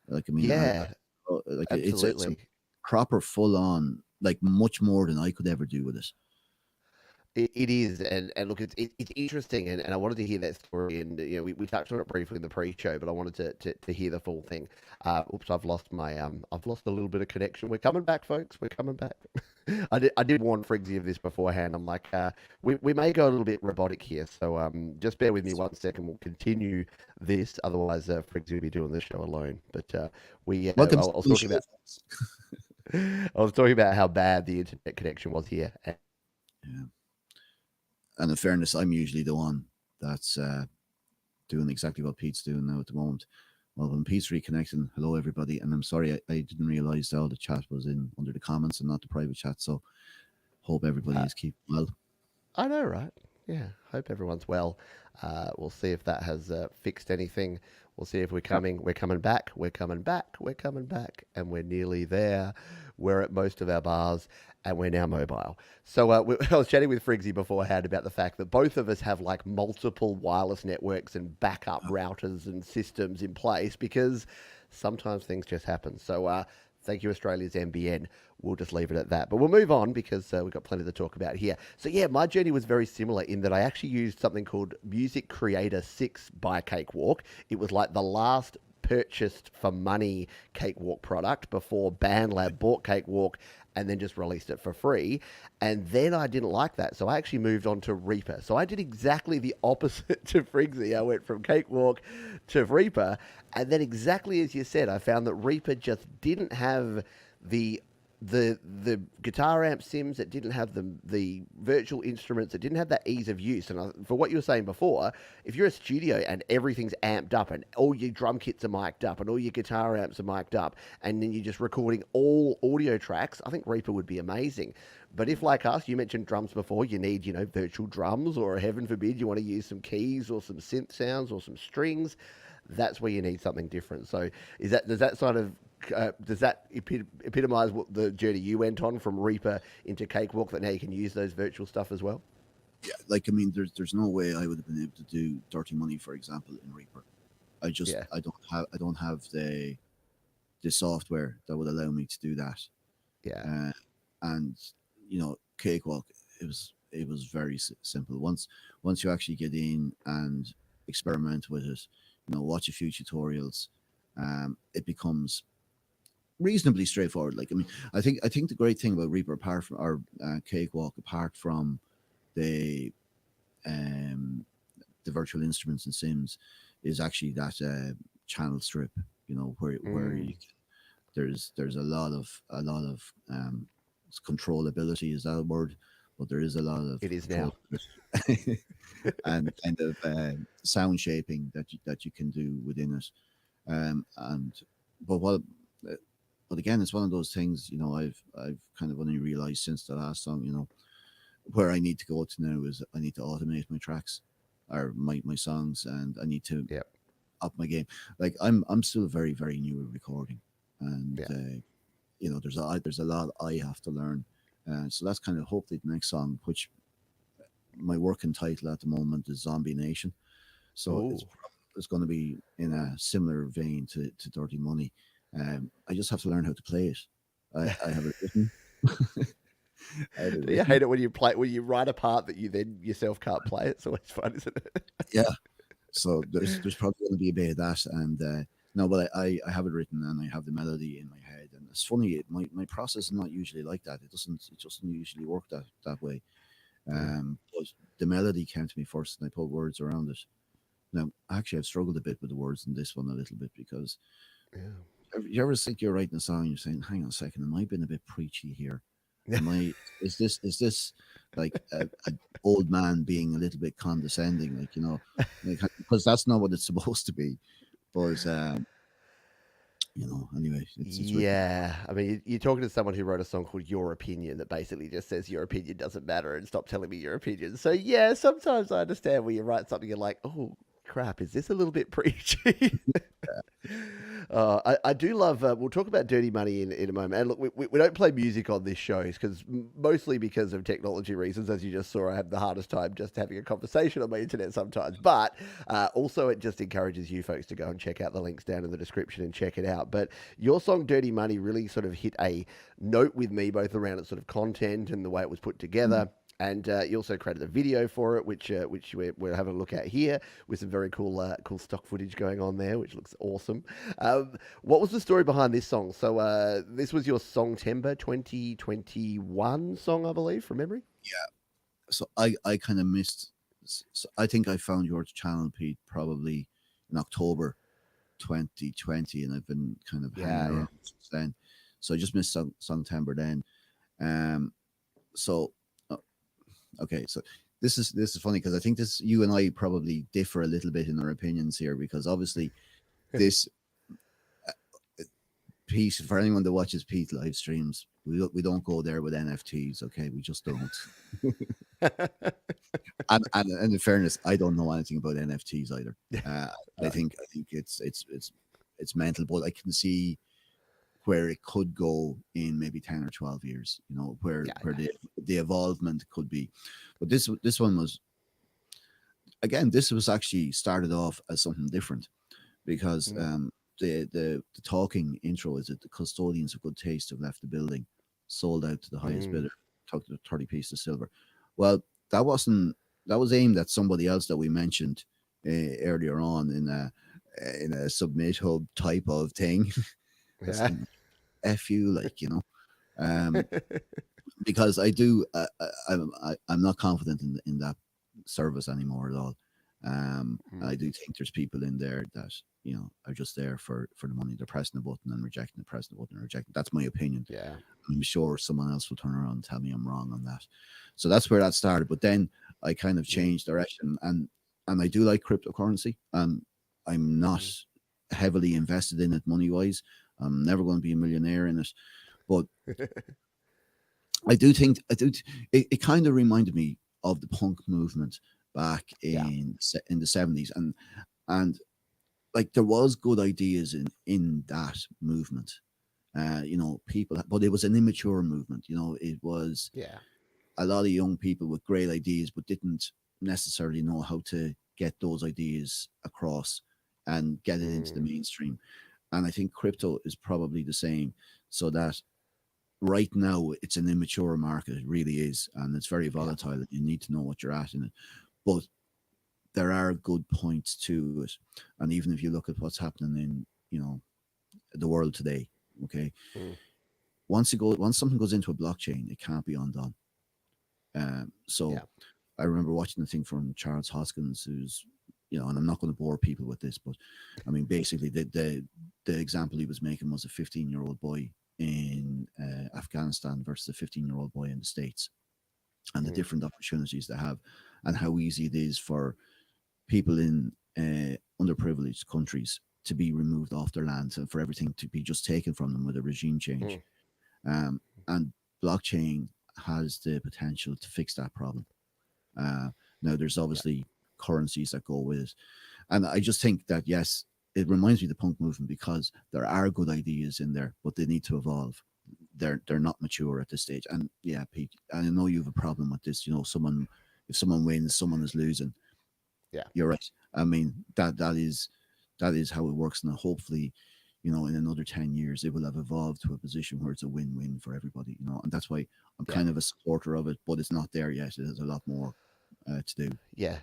B: Like, I mean,
A: Yeah.
B: like it's a
A: Absolutely.
B: proper full on, like much more than I could ever do with it.
A: It is, and look, it's interesting, and I wanted to hear that story, and we touched on it briefly in the pre-show, but I wanted to hear the full thing. Oops, I've lost a little bit of connection. We're coming back, folks. We're coming back. I did warn Friggsy of this beforehand. I'm like, we may go a little bit robotic here, so just bear with me 1 second. We'll continue this, otherwise Friggsy will be doing this show alone. But I
B: Welcome to
A: was
B: the
A: talking
B: show,
A: about
B: folks.
A: I was talking about how bad the internet connection was here.
B: Yeah. And in fairness, I'm usually the one that's doing exactly what Pete's doing now at the moment. Well, when Pete's reconnecting, hello everybody, and I'm sorry I didn't realize all the chat was in under the comments and not the private chat. So hope everybody
A: Uh,
B: is keeping well.
A: I know, right? Yeah. Hope everyone's well. We'll see if that has fixed anything. We'll see if we're
B: Yeah.
A: coming. We're coming back. We're coming back. We're coming back, and we're nearly there. We're at most of our bars, and we're now mobile. So I was chatting with Friggsy beforehand about the fact that both of us have like multiple wireless networks and backup routers and systems in place because sometimes things just happen. So thank you, Australia's NBN. We'll just leave it at that. But we'll move on because we've got plenty to talk about here. So, yeah, my journey was very similar in that I actually used something called Music Creator 6 by Cakewalk. It was like the last purchased for money Cakewalk product before BandLab bought Cakewalk and then just released it for free. And then I didn't like that. So I actually moved on to Reaper. So I did exactly the opposite to Friggsy. I went from Cakewalk to Reaper. And then exactly as you said, I found that Reaper just didn't have the the guitar amp sims, it didn't have the virtual instruments, it didn't have that ease of use. And for what you were saying before, if you're a studio and everything's amped up and all your drum kits are mic'd up and all your guitar amps are mic'd up and then you're just recording all audio tracks, I think Reaper would be amazing. But if, like us, you mentioned drums before, you need, virtual drums, or heaven forbid, you want to use some keys or some synth sounds or some strings, that's where you need something different. So, does that sort of does that epitomize what the journey you went on from Reaper into Cakewalk? That now you can use those virtual stuff as well.
B: Yeah, like I mean, there's no way I would have been able to do Dirty Money, for example, in Reaper.
A: Yeah,
B: I don't have the software that would allow me to do that.
A: yeah,
B: Uh, and Cakewalk, it was very simple. Once you actually get in and experiment with it, watch a few tutorials, it becomes reasonably straightforward. Like, I mean, I think the great thing about Reaper, apart from our Cakewalk, apart from the um, the virtual instruments and sims, is actually that channel strip. Where
A: mm,
B: there's a lot of controllability, is that a word? But there is a lot of
A: it is
B: control
A: now.
B: and kind of sound shaping that you can do within it. And but what but again, it's one of those things. I've kind of only realized since the last song. Where I need to go to now is I need to automate my tracks or my songs, and I need to
A: Yep.
B: up my game. Like, I'm still very very new at recording, and
A: Yeah.
B: there's a lot I have to learn. So that's kind of hopefully the next song, which my working title at the moment is Zombie Nation. So
A: Oh,
B: it's going to be in a similar vein to Dirty Money. I just have to learn how to play it. I have it written. I have it
A: do you
B: written.
A: hate it when you write a part that you then yourself can't play? It's always fun, isn't it?
B: Yeah. So there's probably going to be a bit of that, and no, but I have it written and I have the melody in my head, and it's funny. My process is not usually like that. It doesn't usually work that way.
A: Yeah.
B: But the melody came to me first, and I put words around it. Now, actually, I've struggled a bit with the words in this one a little bit because
A: Yeah.
B: you ever think you're writing a song and you're saying, "Hang on a second, am I being a bit preachy here?" Am I? Is this like a old man being a little bit condescending? Like, because that's not what it's supposed to be. But anyway, it's written.
A: Yeah, I mean, you're talking to someone who wrote a song called "Your Opinion" that basically just says your opinion doesn't matter and stop telling me your opinion. So yeah, sometimes I understand when you write something, you're like, oh crap, is this a little bit preachy? I do love. We'll talk about Dirty Money in a moment. And look, we don't play music on this show because mostly because of technology reasons. As you just saw, I have the hardest time just having a conversation on my internet sometimes. But also, it just encourages you folks to go and check out the links down in the description and check it out. But your song Dirty Money really sort of hit a note with me, both around its sort of content and the way it was put
B: Mm.
A: together. And you also created a video for it, which we're having a look at here with some very cool stock footage going on there, which looks awesome. What was the story behind this song? So this was your Song Timber 2021 song, I believe, from memory.
B: So I kind of missed. So I think I found your channel, Pete, probably in October 2020, and I've been kind of hanging
A: Yeah, yeah.
B: around since then. So I just missed September then. Um, so uh, okay, so this is funny because I think this you and I probably differ a little bit in our opinions here because obviously this Pete, for anyone that watches Pete live streams, we don't go there with NFTs. Okay, we just don't. And in fairness, I don't know anything about NFTs either. Uh, I
A: Right.
B: think I think it's mental, but I can see where it could go in maybe 10 or 12 years. Where
A: Yeah,
B: where
A: yeah.
B: the evolvement could be. But this one was again. This was actually started off as something different because
A: Mm,
B: the talking intro is that the custodians of good taste have left the building, sold out to the highest
A: mm.
B: bidder, took the 30 pieces of silver. Well, that wasn't that was aimed at somebody else that we mentioned earlier on in a submit hub type of thing. That's
A: Yeah.
B: kind of f you, um, because I do I'm not confident in that service anymore at all. I
A: Mm,
B: do think there's people in there that are just there for the money. They're pressing the button and rejecting it, pressing the button and rejecting. That's my opinion.
A: yeah.
B: I'm sure someone else will turn around and tell me I'm wrong on that. So that's where that started. But then I kind of
A: Mm,
B: changed direction, and I do like cryptocurrency. I'm not
A: mm.
B: heavily invested in it money wise. I'm never going to be a millionaire in it, but I do think it kind of reminded me of the punk movement back
A: Yeah.
B: in the 70s, and like there was good ideas in that movement. People, but it was an immature movement. It was
A: Yeah.
B: a lot of young people with great ideas, but didn't necessarily know how to get those ideas across and get it into the
A: Mm,
B: mainstream. And I think crypto is probably the same. So that right now it's an immature market. It really is, and it's very
A: yeah.
B: volatile. You need to know what you're at in it, but there are good points to it. And even if you look at what's happening in the world today, okay,
A: Mm,
B: once something goes into a blockchain, it can't be undone. So
A: yeah.
B: I remember watching the thing from Charles Hoskins, who's and I'm not going to bore people with this, but I mean, basically, the example he was making was a 15-year-old boy in Afghanistan versus a 15-year-old boy in the States, and the
A: Mm,
B: different opportunities they have, and how easy it is for people in underprivileged countries to be removed off their lands and for everything to be just taken from them with a regime change.
A: mm.
B: And blockchain has the potential to fix that problem. Uh, Now, there's
A: Yeah.
B: obviously currencies that go with it. And I just think that, yes, it reminds me of the punk movement because there are good ideas in there, but they need to evolve. They're not mature at this stage. And yeah, Pete, I know you have a problem with this. If someone wins, someone is losing.
A: Yeah.
B: You're right. I mean, that is how it works. And hopefully, in another 10 years, it will have evolved to a position where it's a win-win for everybody, and that's why I'm
A: Yeah.
B: kind of a supporter of it, but it's not there yet. There's a lot more to do.
A: Yeah.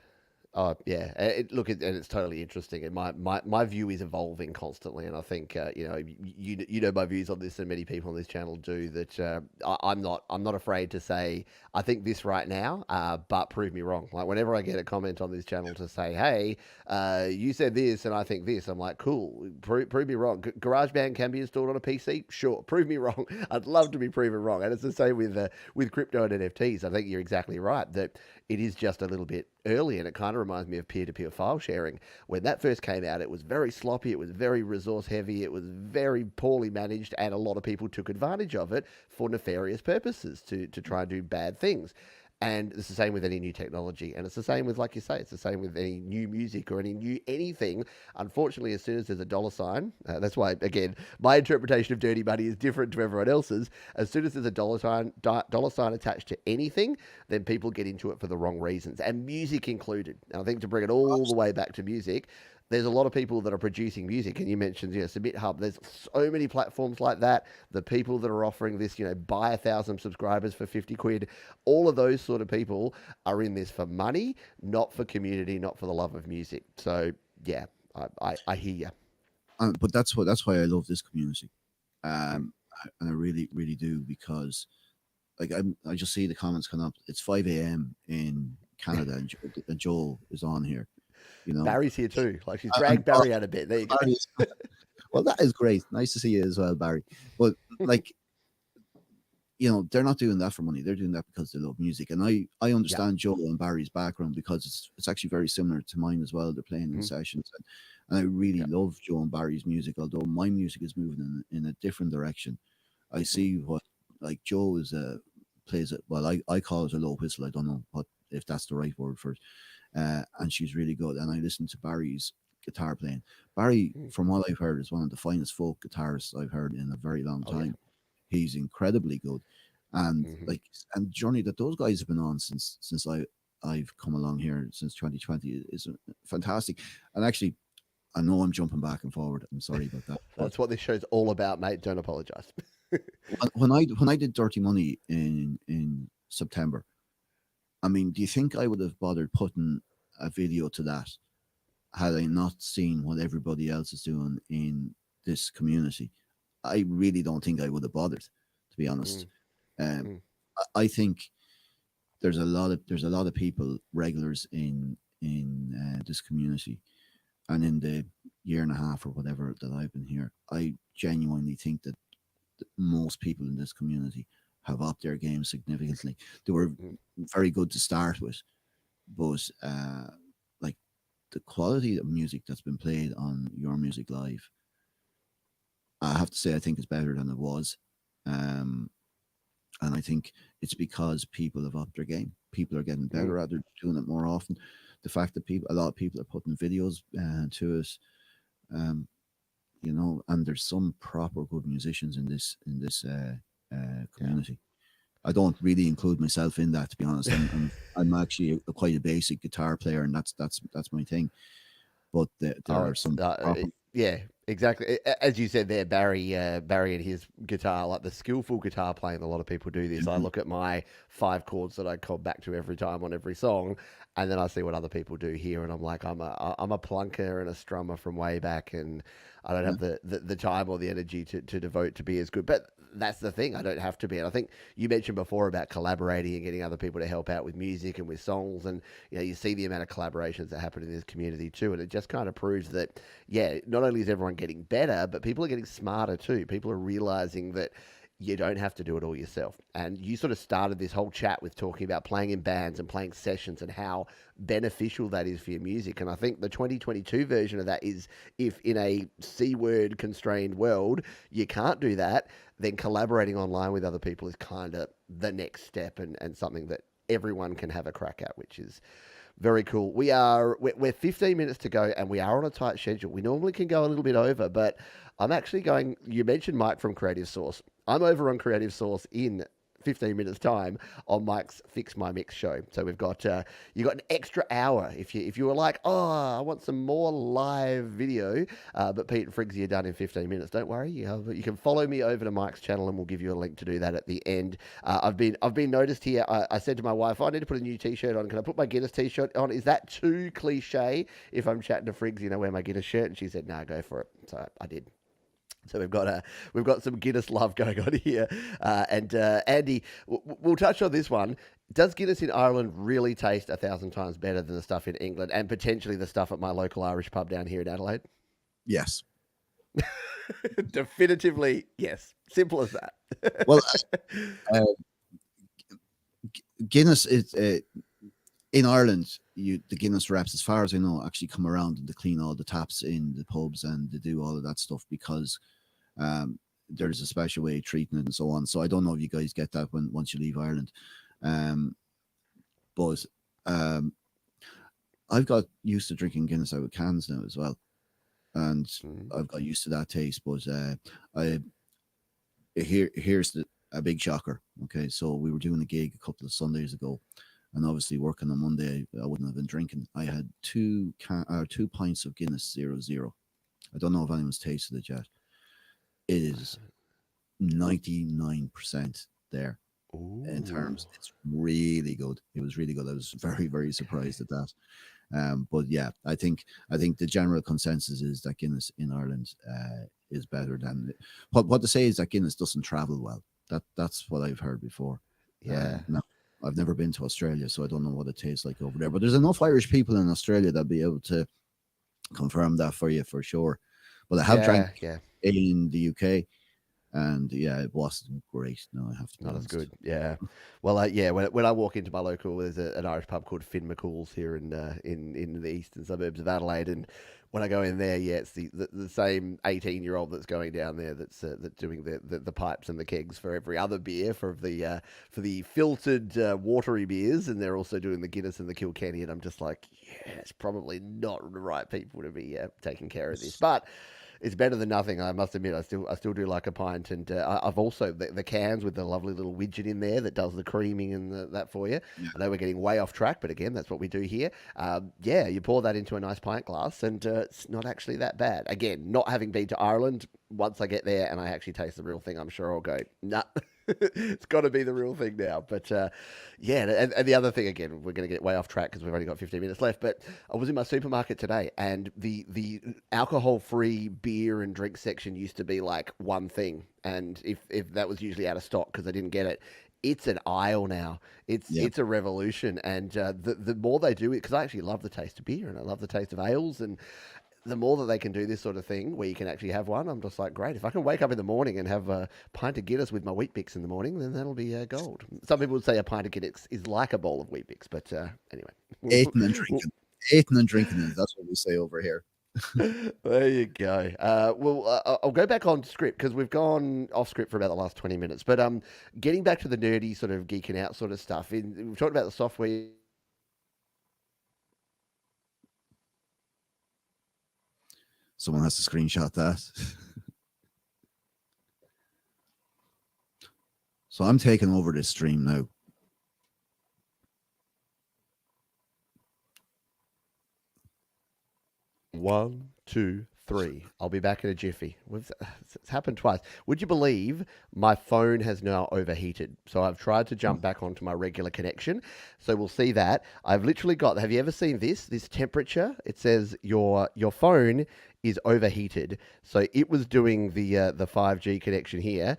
A: Oh yeah, and it's totally interesting, and my view is evolving constantly, and I think you know my views on this, and many people on this channel do. That I'm not afraid to say I think this right now, but prove me wrong. Like whenever I get a comment on this channel to say, hey, you said this, and I think this, I'm like, cool, prove me wrong. GarageBand can be installed on a PC, sure. Prove me wrong. I'd love to be proven wrong, and it's the same with crypto and NFTs. I think you're exactly right that it is just a little bit early, and it kind of reminds me of peer-to-peer file sharing. When that first came out, it was very sloppy, it was very resource heavy, it was very poorly managed, and a lot of people took advantage of it for nefarious purposes to try and do bad things. And it's the same with any new technology. And it's the same with, like you say, it's the same with any new music or any new anything. Unfortunately, as soon as there's a dollar sign, that's why, again, my interpretation of dirty money is different to everyone else's. As soon as there's a dollar sign attached to anything, then people get into it for the wrong reasons, and music included. And I think to bring it all the way back to music, there's a lot of people that are producing music, and you mentioned, Submit Hub. There's so many platforms like that. The people that are offering this, buy 1,000 subscribers for 50 quid. All of those sort of people are in this for money, not for community, not for the love of music. So yeah, I hear you.
B: But that's why I love this community, and I really really do, because like I just see the comments coming up. It's 5 a.m. in Canada, and Joel is on here. You know,
A: Barry's here too. Like she's
B: and
A: dragged Barry out a bit. There you go.
B: well, that is great. Nice to see you as well, Barry. But like, they're not doing that for money. They're doing that because they love music. And I
A: Yeah.
B: understand Joel and Barry's background, because it's actually very similar to mine as well. They're playing in
A: Mhm.
B: sessions, and I really
A: Yeah.
B: love Joel and Barry's music. Although my music is moving in a different direction. I see what, like, Joe is plays it well. I call it a low whistle. I don't know what if that's the right word for it. And she's really good. And I listen to Barry's guitar playing. Barry,
A: Mm.
B: from what I've heard, is one of the finest folk guitarists I've heard in a very long
A: Oh yeah.
B: time. He's incredibly good, and
A: Hmm.
B: like, and journey that those guys have been on since I've come along here since 2020 is fantastic. And actually, I know I'm jumping back and forward. I'm sorry about that, but
A: That's what this show's all about, mate. Don't apologize.
B: when I did Dirty Money in September, I mean, do you think I would have bothered putting a video to that had I not seen what everybody else is doing in this community? I really don't think I would have bothered, to be honest.
A: Mm,
B: Um,
A: mm,
B: I think there's a lot of people, regulars in this community, and in the year and a half or whatever that I've been here, I genuinely think that most people in this community have upped their game significantly. They were
A: mm,
B: very good to start with, but like, the quality of music that's been played on Your Music Live, I have to say, I think is better than it was. Um, and I think it's because people have upped their game. People are getting
A: mm,
B: better at it, doing it more often. The fact that a lot of people are putting videos to it, um, and there's some proper good musicians in this
A: yeah.
B: community. I don't really include myself in that, to be honest. I'm actually quite a basic guitar player, and that's my thing. But there
A: Oh,
B: are
A: it's
B: some proper.
A: yeah, exactly. As you said there, Barry and his guitar, like the skillful guitar playing. A lot of people do this. I
B: Mhm.
A: look at my 5 chords that I come back to every time on every song, and then I see what other people do here, and I'm like, I'm a plunker and a strummer from way back, and I don't
B: Yeah,
A: have the time or the energy to devote to be as good. But that's the thing. I don't have to be. And I think you mentioned before about collaborating and getting other people to help out with music and with songs, and you see the amount of collaborations that happen in this community too, and it just kind of proves that not only is everyone getting better, but people are getting smarter too. People are realizing that you don't have to do it all yourself. And you sort of started this whole chat with talking about playing in bands and playing sessions and how beneficial that is for your music. And I think the 2022 version of that is, if in a C word constrained world you can't do that, then collaborating online with other people is kind of the next step, and something that everyone can have a crack at, which is very cool. We're 15 minutes to go, and we are on a tight schedule. We normally can go a little bit over, but I'm actually going. You mentioned Mike from Creative Source. I'm over on Creative Source in 15 minutes time on Mike's Fix My Mix show. So we've got you got an extra hour if you were like, oh, I want some more live video, but Pete and Friggsy are done in 15 minutes. Don't worry, you can follow me over to Mike's channel, and we'll give you a link to do that at the end. I've been noticed here. I said to my wife, I need to put a new T-shirt on. Can I put my Guinness T-shirt on? Is that too cliche if I'm chatting to Friggsy and I wear my Guinness shirt? And she said, no, go for it. So I did. So we've got some Guinness love going on here, and Andy, we'll touch on this one. Does Guinness in Ireland really taste 1,000 times better than the stuff in England, and potentially the stuff at my local Irish pub down here in Adelaide?
B: Yes.
A: Definitively, yes. Simple as that.
B: Well, uh, Guinness is in Ireland. The Guinness reps, as far as I know, actually come around and they clean all the taps in the pubs and they do all of that stuff because there's a special way of treating it and so on. So I don't know if you guys get that once you leave Ireland. But I've got used to drinking Guinness out of cans now as well, and I've got used to that taste. But here's a big shocker. Okay, so we were doing a gig a couple of Sundays ago, and obviously working on Monday, I wouldn't have been drinking. I had 2 pints of Guinness 0.0. I don't know if anyone's tasted it yet. It is 99% there.
A: Ooh.
B: In terms, it's really good. It was really good. I was very, very surprised at that. But yeah, I think the general consensus is that Guinness in Ireland is better than what they say is that Guinness doesn't travel well. That's what I've heard before.
A: Yeah.
B: Now, I've never been to Australia, so I don't know what it tastes like over there. But there's enough Irish people in Australia that'll be able to confirm that for you for sure. But I have drank in the UK. And yeah, it wasn't great. No, I have to be
A: not
B: honest.
A: as good. Yeah. Well, yeah. When I walk into my local, there's an Irish pub called Finn McCool's here in the eastern suburbs of Adelaide, and when I go in there, yeah, it's the same 18-year-old that's going down there that's doing the pipes and the kegs for every other beer for the filtered watery beers, and they're also doing the Guinness and the Kilkenny, and I'm just like, yeah, it's probably not the right people to be taking care of this, but it's better than nothing. I must admit, I still do like a pint, and I've also the cans with the lovely little widget in there that does the creaming and that for you. Yeah. I know we're getting way off track, but again, that's what we do here. Yeah, you pour that into a nice pint glass, and it's not actually that bad. Again, not having been to Ireland, once I get there and I actually taste the real thing, I'm sure I'll go, nah. It's got to be the real thing now. But yeah, and the other thing, again, we're going to get way off track because we've only got 15 minutes left, but I was in my supermarket today, and the alcohol-free beer and drink section used to be like one thing, and if that was usually out of stock because I didn't get it, it's an aisle now. It's a revolution, and the more they do it, because I actually love the taste of beer and I love the taste of ales, and the more that they can do this sort of thing where you can actually have one, I'm just like, great. If I can wake up in the morning and have a pint of Guinness with my Wheat Bix in the morning, then that'll be gold. Some people would say a pint of Guinness is like a bowl of Wheat Bix, but anyway.
B: Eating and drinking. Eating and drinking, that's what we say over here.
A: There you go. I'll go back on script because we've gone off script for about the last 20 minutes. But getting back to the nerdy sort of geeking out sort of stuff, we've talked about the software.
B: Someone has to screenshot that. So I'm taking over this stream now.
A: One, two, three. I'll be back in a jiffy. It's happened twice. Would you believe my phone has now overheated? So I've tried to jump back onto my regular connection. So we'll see that. I've literally got, have you ever seen this temperature? It says your phone is overheated. So it was doing the 5G connection here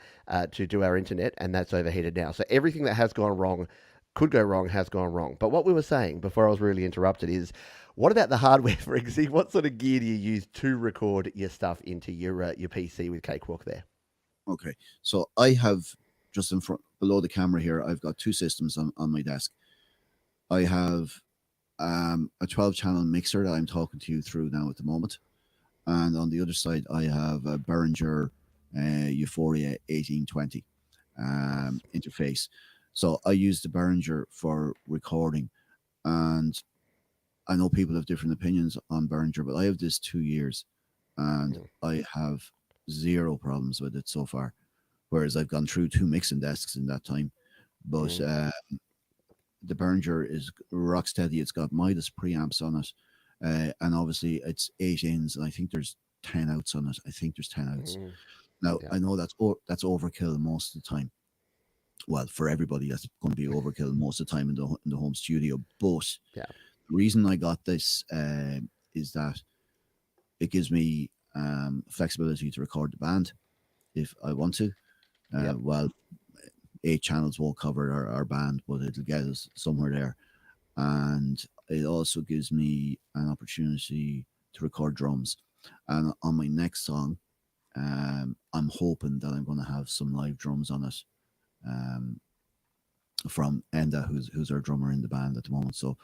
A: to do our internet, and that's overheated now. So everything that has gone wrong, could go wrong, has gone wrong. But what we were saying before I was really interrupted is, what about the hardware, Friggsy? What sort of gear do you use to record your stuff into your PC with Cakewalk there?
B: Okay, so I have just in front, below the camera here, I've got 2 systems on my desk. I have a 12-channel mixer that I'm talking to you through now at the moment. And on the other side, I have a Behringer Euphoria 1820 interface. So I use the Behringer for recording. And I know people have different opinions on Behringer, but I have this 2 years and I have 0 problems with it so far. Whereas I've gone through 2 mixing desks in that time. but
A: Mm.
B: the Behringer is rock steady. It's got Midas preamps on it, and obviously it's 8 ins, and I think there's 10 outs on it. I think there's 10 outs.
A: Mm.
B: Now
A: Yeah.
B: I know that's overkill most of the time. Well, for everybody, that's going to be overkill most of the time in the home studio. But
A: Yeah.
B: the reason I got this is that it gives me flexibility to record the band if I want to.
A: Yep.
B: Well, 8 channels won't cover our band, but it'll get us somewhere there. And it also gives me an opportunity to record drums. And on my next song, I'm hoping that I'm going to have some live drums on it um, from Enda, who's our drummer in the band at the moment. So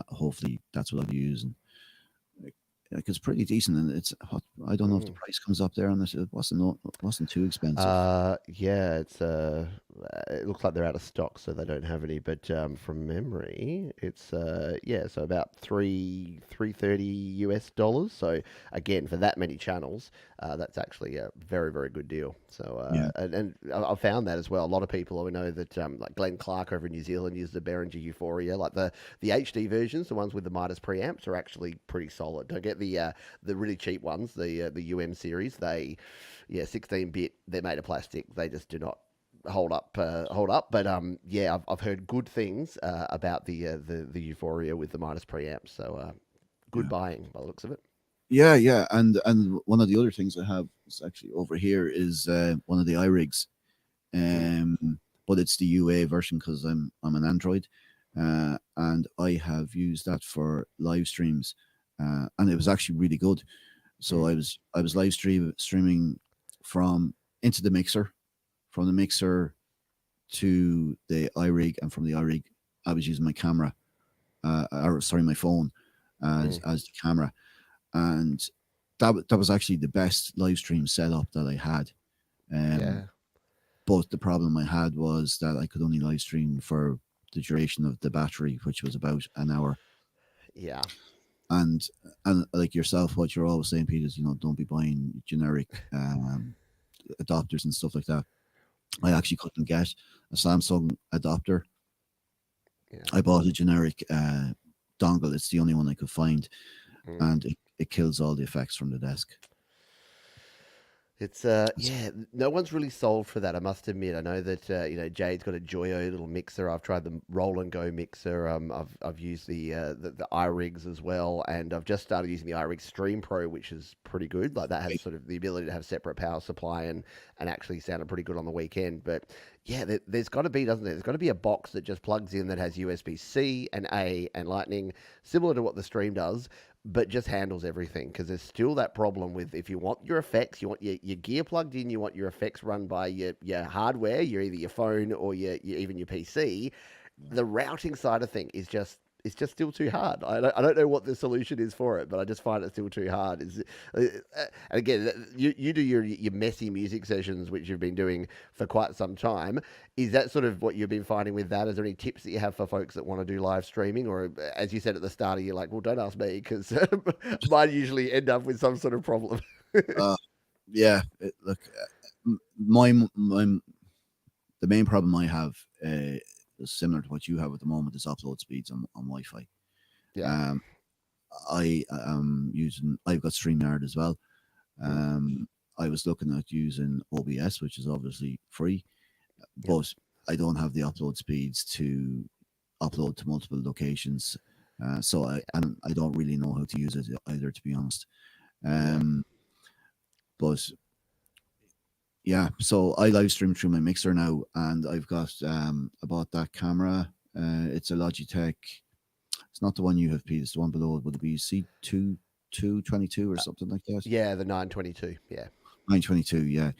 B: hopefully that's what I'll be using. Like it's pretty decent, and I don't know if the
A: Mm.
B: price comes up there on this. It wasn't too expensive.
A: Yeah, it looks like they're out of stock, so they don't have any. But from memory, it's yeah, so about 330 US dollars. So again, for that many channels, that's actually a very very good deal. So
B: Yeah,
A: I found that as well. A lot of people I know that like Glenn Clark over in New Zealand uses the Behringer Euphoria, like the HD versions, the ones with the Midas preamps, are actually pretty solid. Don't get the really cheap ones, the UM series. Yeah, 16-bit. They're made of plastic. They just do not hold up. Hold up. But yeah, I've heard good things about the Euphoria with the Midas preamps. So good
B: yeah,
A: buying by the looks of it.
B: yeah. And one of the other things I have is actually over here is one of the iRigs,
A: Mm,
B: but it's the UA version because I'm an Android, and I have used that for live streams, and it was actually really good. So
A: mm,
B: I was streaming from into the mixer, from the mixer to the iRig, and from the iRig I was using my camera, or sorry, my phone
A: mm,
B: as the camera, and that was actually the best live stream setup that I had. Um,
A: yeah.
B: but the problem I had was that I could only live stream for the duration of the battery, which was about an hour.
A: Yeah.
B: And and like yourself, what you're always saying, Peter, is don't be buying generic adapters and stuff like that. I
A: Mm,
B: actually couldn't get a Samsung adapter.
A: yeah.
B: I bought a generic dongle. It's the only one I could find,
A: Mm.
B: and it kills all the effects from the desk.
A: It's
B: It's-
A: yeah, no one's really sold for that. I must admit. I know that Jade's got a Joyo little mixer. I've tried the Roll and Go mixer. I've used the iRigs as well, and I've just started using the iRig Stream Pro, which is pretty good. Like that has sort of the ability to have separate power supply and actually sounded pretty good on the weekend. But yeah, there's got to be, doesn't there? There's got to be a box that just plugs in that has USB C and A and Lightning, similar to what the Stream does, but just handles everything because there's still that problem with if you want your effects, you want your gear plugged in, you want your effects run by your hardware, either your phone or even your PC. The routing side of thing is just it's just still too hard. I don't know what the solution is for it, but I just find it still too hard. And again, you do your messy music sessions, which you've been doing for quite some time. Is that sort of what you've been finding with that? Is there any tips that you have for folks that want to do live streaming? Or as you said at the start, you're like, well, don't ask me because mine usually end up with some sort of problem.
B: uh, yeah, look, my the main problem I have is similar to what you have at the moment is upload speeds on Wi-Fi.
A: Yeah.
B: Um, I am using. I've got StreamYard as well.
A: Mm,
B: Um, I was looking at using OBS, which is obviously free,
A: yep.
B: but I don't have the upload speeds to upload to multiple locations. So I don't really know how to use it either, to be honest.
A: Yeah.
B: Um, but yeah, so I live stream through my mixer now, and I've got I bought that camera. It's a Logitech. It's not the one you have, Pete. It's the one below it. Would it be C22 or
A: Uh,
B: something like that?
A: yeah. The 922. Yeah.
B: 922. Yeah.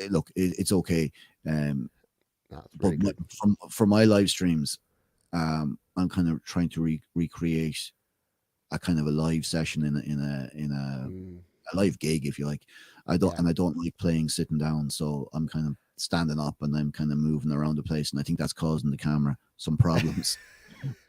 B: Look, it's okay. Um,
A: No, it's
B: but
A: really good.
B: for my live streams, I'm kind of trying to recreate a kind of a live session
A: Mm,
B: a live gig, if you like.
A: yeah.
B: I don't like playing sitting down, so I'm kind of standing up and I'm kind of moving around the place, and I think that's causing the camera some problems.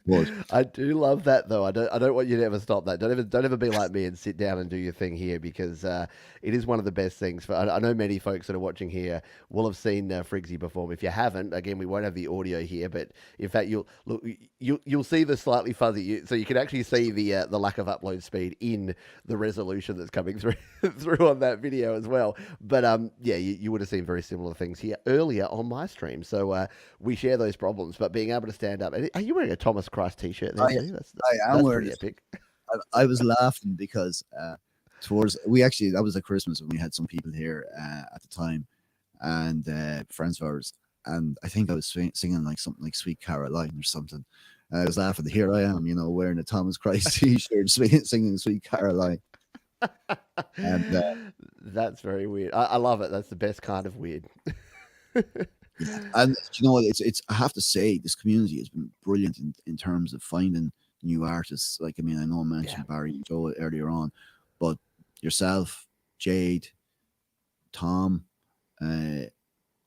B: But
A: I do love that though. I don't want you to ever stop that. Don't ever be like me and sit down and do your thing here because it is one of the best things. I know many folks that are watching here will have seen Friggsy perform. If you haven't, again, we won't have the audio here, but in fact, you'll look you'll see the slightly fuzzy, so you can actually see the lack of upload speed in the resolution that's coming through through on that video as well. But yeah, you would have seen very similar things here earlier on my stream. So we share those problems. But being able to stand up, and are you wearing a Thomas Christ t-shirt there
B: I
A: too?
B: I am
A: That's
B: wearing
A: pretty
B: it.
A: epic.
B: I was laughing because towards we actually that was at Christmas and we had some people here at the time and friends of ours, and I think I was singing like something like "Sweet Caroline" or something. And I was laughing. Here I am, wearing a Thomas Christ T-shirt, singing "Sweet Caroline," and
A: That's very weird. I love it. That's the best kind of weird.
B: yeah, and you know what? It's I have to say this community has been brilliant in terms of finding new artists. Like I know I
A: Yeah.
B: mentioned Barry and Joe earlier on, but yourself, Jade, Tom, uh,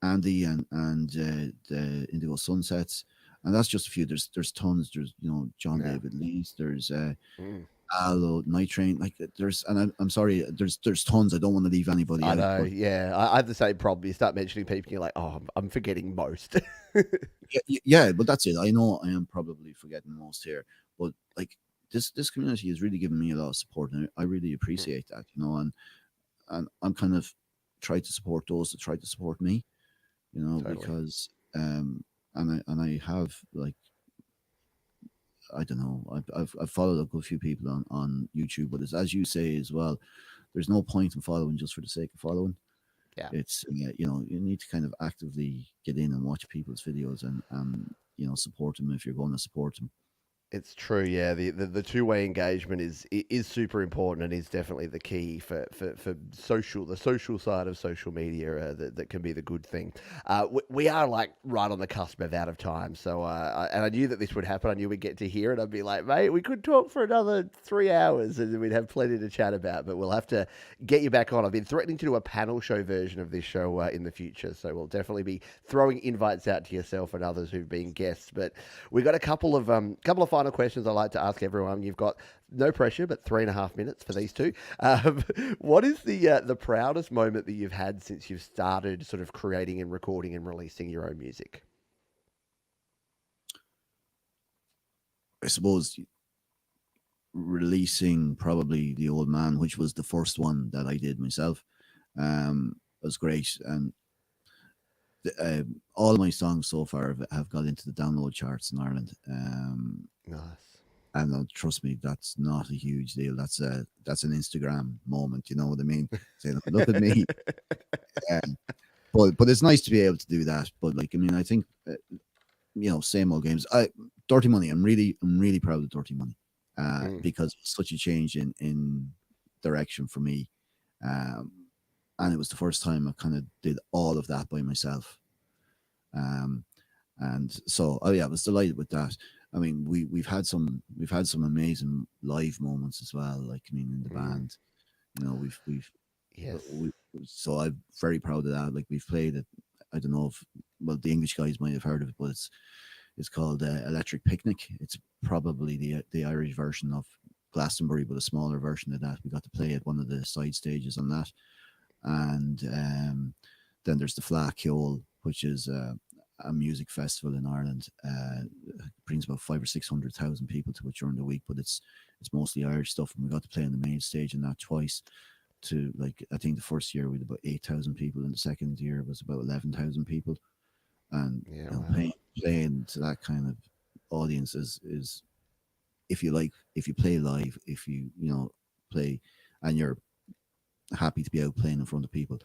B: Andy, and the Indigo Sunsets, and that's just a few. There's tons. There's John
A: Yeah.
B: David Lees. There's
A: Mm.
B: Aloe, Night Train. Like there's, and I'm sorry. There's tons. I don't want to leave anybody
A: I
B: out,
A: know.
B: but
A: Yeah. I have the same problem. You start mentioning people, and you're like, oh, I'm forgetting most.
B: yeah, but that's it. I know I am probably forgetting most here, but like this community has really given me a lot of support, and I really appreciate that. And I'm kind of try to support those that try to support me,
A: Totally.
B: because and I have like I don't know. I've followed a good few people on YouTube, but it's as you say as well. There's no point in following just for the sake of following.
A: Yeah.
B: It's you need to kind of actively get in and watch people's videos and support them if you're going to support them.
A: It's true, yeah. The two-way engagement is super important and is definitely the key for the social side of social media that can be the good thing. We are like right on the cusp of out of time, so and I knew that this would happen. I knew we'd get to hear it. I'd be like, mate, we could talk for another 3 hours and we'd have plenty to chat about. But we'll have to get you back on. I've been threatening to do a panel show version of this show in the future, so we'll definitely be throwing invites out to yourself and others who've been guests. But we got a couple of final questions I like to ask everyone. You've got no pressure, but 3.5 minutes for these two. What is the proudest moment that you've had since you've started sort of creating and recording and releasing your own music?
B: I suppose releasing probably The Old Man, which was the first one that I did myself, was great. And all my songs so far have got into the download charts in Ireland.
A: Nice.
B: And trust me, that's not a huge deal. That's an Instagram moment. You know what I mean? Saying, "Look at me." Um, but it's nice to be able to do that. But like, I think same old games. Dirty Money. I'm really proud of Dirty Money,
A: Mm,
B: because it's such a change in direction for me. Um, and it was the first time I kind of did all of that by myself. Um, and so, oh yeah, I was delighted with that. I mean, we've had some amazing live moments as well. Like, in the
A: mm,
B: band, we've
A: yes.
B: we, so I'm very proud of that. Like, we've played it. I don't know if the English guys might have heard of it, but it's called Electric Picnic. It's probably the Irish version of Glastonbury, but a smaller version of that. We got to play at one of the side stages on that, and then there's the Fleadh Cheoil, which is a music festival in Ireland. Brings about 500 or 600,000 people to it during the week, but it's mostly Irish stuff. And we got to play on the main stage in that twice. To, like, I think the first year we had about 8,000 people, and the second year was about 11,000 people. And
A: Yeah. Wow.
B: playing to that kind of audience is if you play live, if play, and you're happy to be out playing in front of people,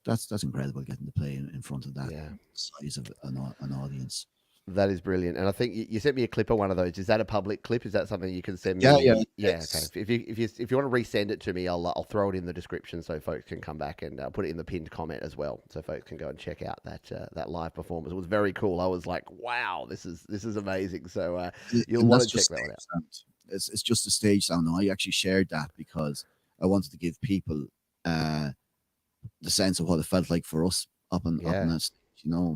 B: that's incredible, getting to play in front of that
A: Yeah.
B: size of an audience.
A: That is brilliant, and I think you sent me a clip of one of those. Is that a public clip? Is that something you can send
B: Yeah, yeah,
A: me? Yeah, okay.
B: it's
A: If you want to resend it to me, I'll throw it in the description so folks can come back and put it in the pinned comment as well, so folks can go and check out that live performance. It was very cool. I was like, wow, this is amazing. So you'll
B: and
A: want
B: that's
A: to check
B: just
A: that one
B: stage
A: out.
B: sound. It's just a stage sound. Now, I actually shared that because I wanted to give people uh, the sense of what it felt like for us up in
A: Yeah.
B: that stage.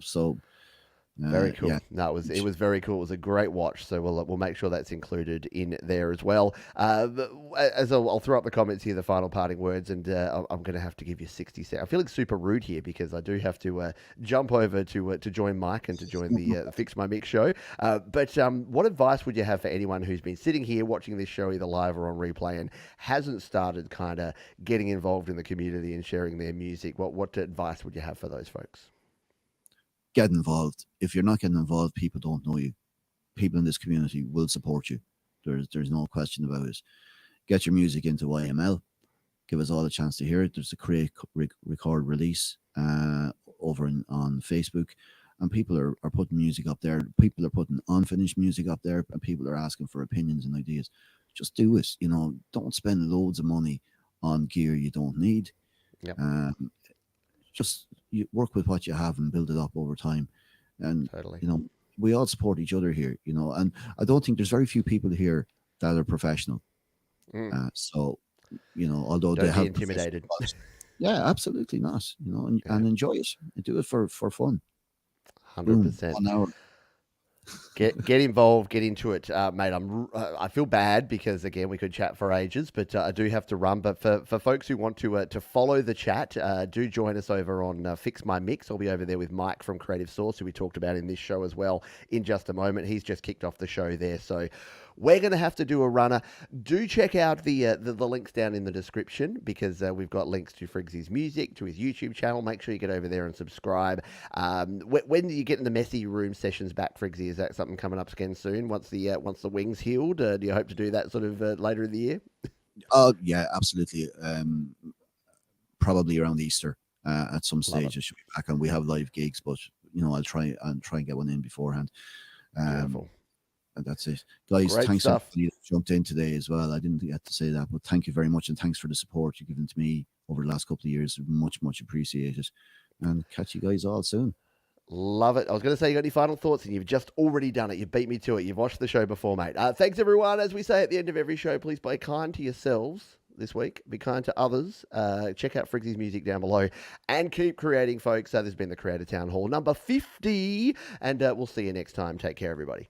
B: So
A: Very cool.
B: Yeah,
A: No, it
B: huge.
A: was very cool. It was a great watch. So we'll make sure that's included in there as well. As I'll throw up the comments here, the final parting words, and I'm going to have to give you 60 seconds. I'm feeling super rude here because I do have to jump over to join Mike and to join the Fix My Mix show. But what advice would you have for anyone who's been sitting here watching this show either live or on replay and hasn't started kind of getting involved in the community and sharing their music? What advice would you have for those folks?
B: Get involved. If you're not getting involved, people don't know you. People in this community will support you. There's no question about it. Get your music into YML. Give us all a chance to hear it. There's a create, record, release over on Facebook, and people are putting music up there. People are putting unfinished music up there, and people are asking for opinions and ideas. Just do it. Don't spend loads of money on gear you don't need.
A: Yep,
B: Um, just you work with what you have and build it up over time. And
A: totally.
B: we all support each other here. And I don't think there's very few people here that are professional.
A: Mm,
B: So although they
A: don't be
B: have professional
A: intimidated.
B: jobs, yeah, absolutely not. And
A: Yeah,
B: enjoy it and do it for fun. Boom,
A: 100%.
B: 1 hour.
A: Get involved, get into it, mate. I feel bad because again we could chat for ages, but I do have to run. But for folks who want to follow the chat, do join us over on Fix My Mix. I'll be over there with Mike from Creative Source, who we talked about in this show as well. In just a moment, he's just kicked off the show there, so we're going to have to do a runner. Do check out the links down in the description because we've got links to Friggsy's music, to his YouTube channel. Make sure you get over there and subscribe. When do you get in the messy room sessions back, Friggsy? Is that something coming up again soon? Once the wings healed, do you hope to do that sort of later in the year?
B: Oh yeah, absolutely. Probably around Easter at some
A: Love it.
B: stage. I should be back, and we have live gigs, but I'll try and get one in beforehand. Um,
A: Beautiful.
B: And that's it. Guys,
A: Great
B: thanks
A: stuff.
B: everybody that jumped in today as well. I didn't get to say that, but thank you very much. And thanks for the support you've given to me over the last couple of years. Much, much appreciated. And catch you guys all soon.
A: Love it. I was going to say, you got any final thoughts, and you've just already done it. You beat me to it. You've watched the show before, mate. Thanks, everyone. As we say at the end of every show, please be kind to yourselves this week. Be kind to others. Check out Friggsy's music down below and keep creating, folks. There's been the Creator Town Hall number 50, and we'll see you next time. Take care, everybody.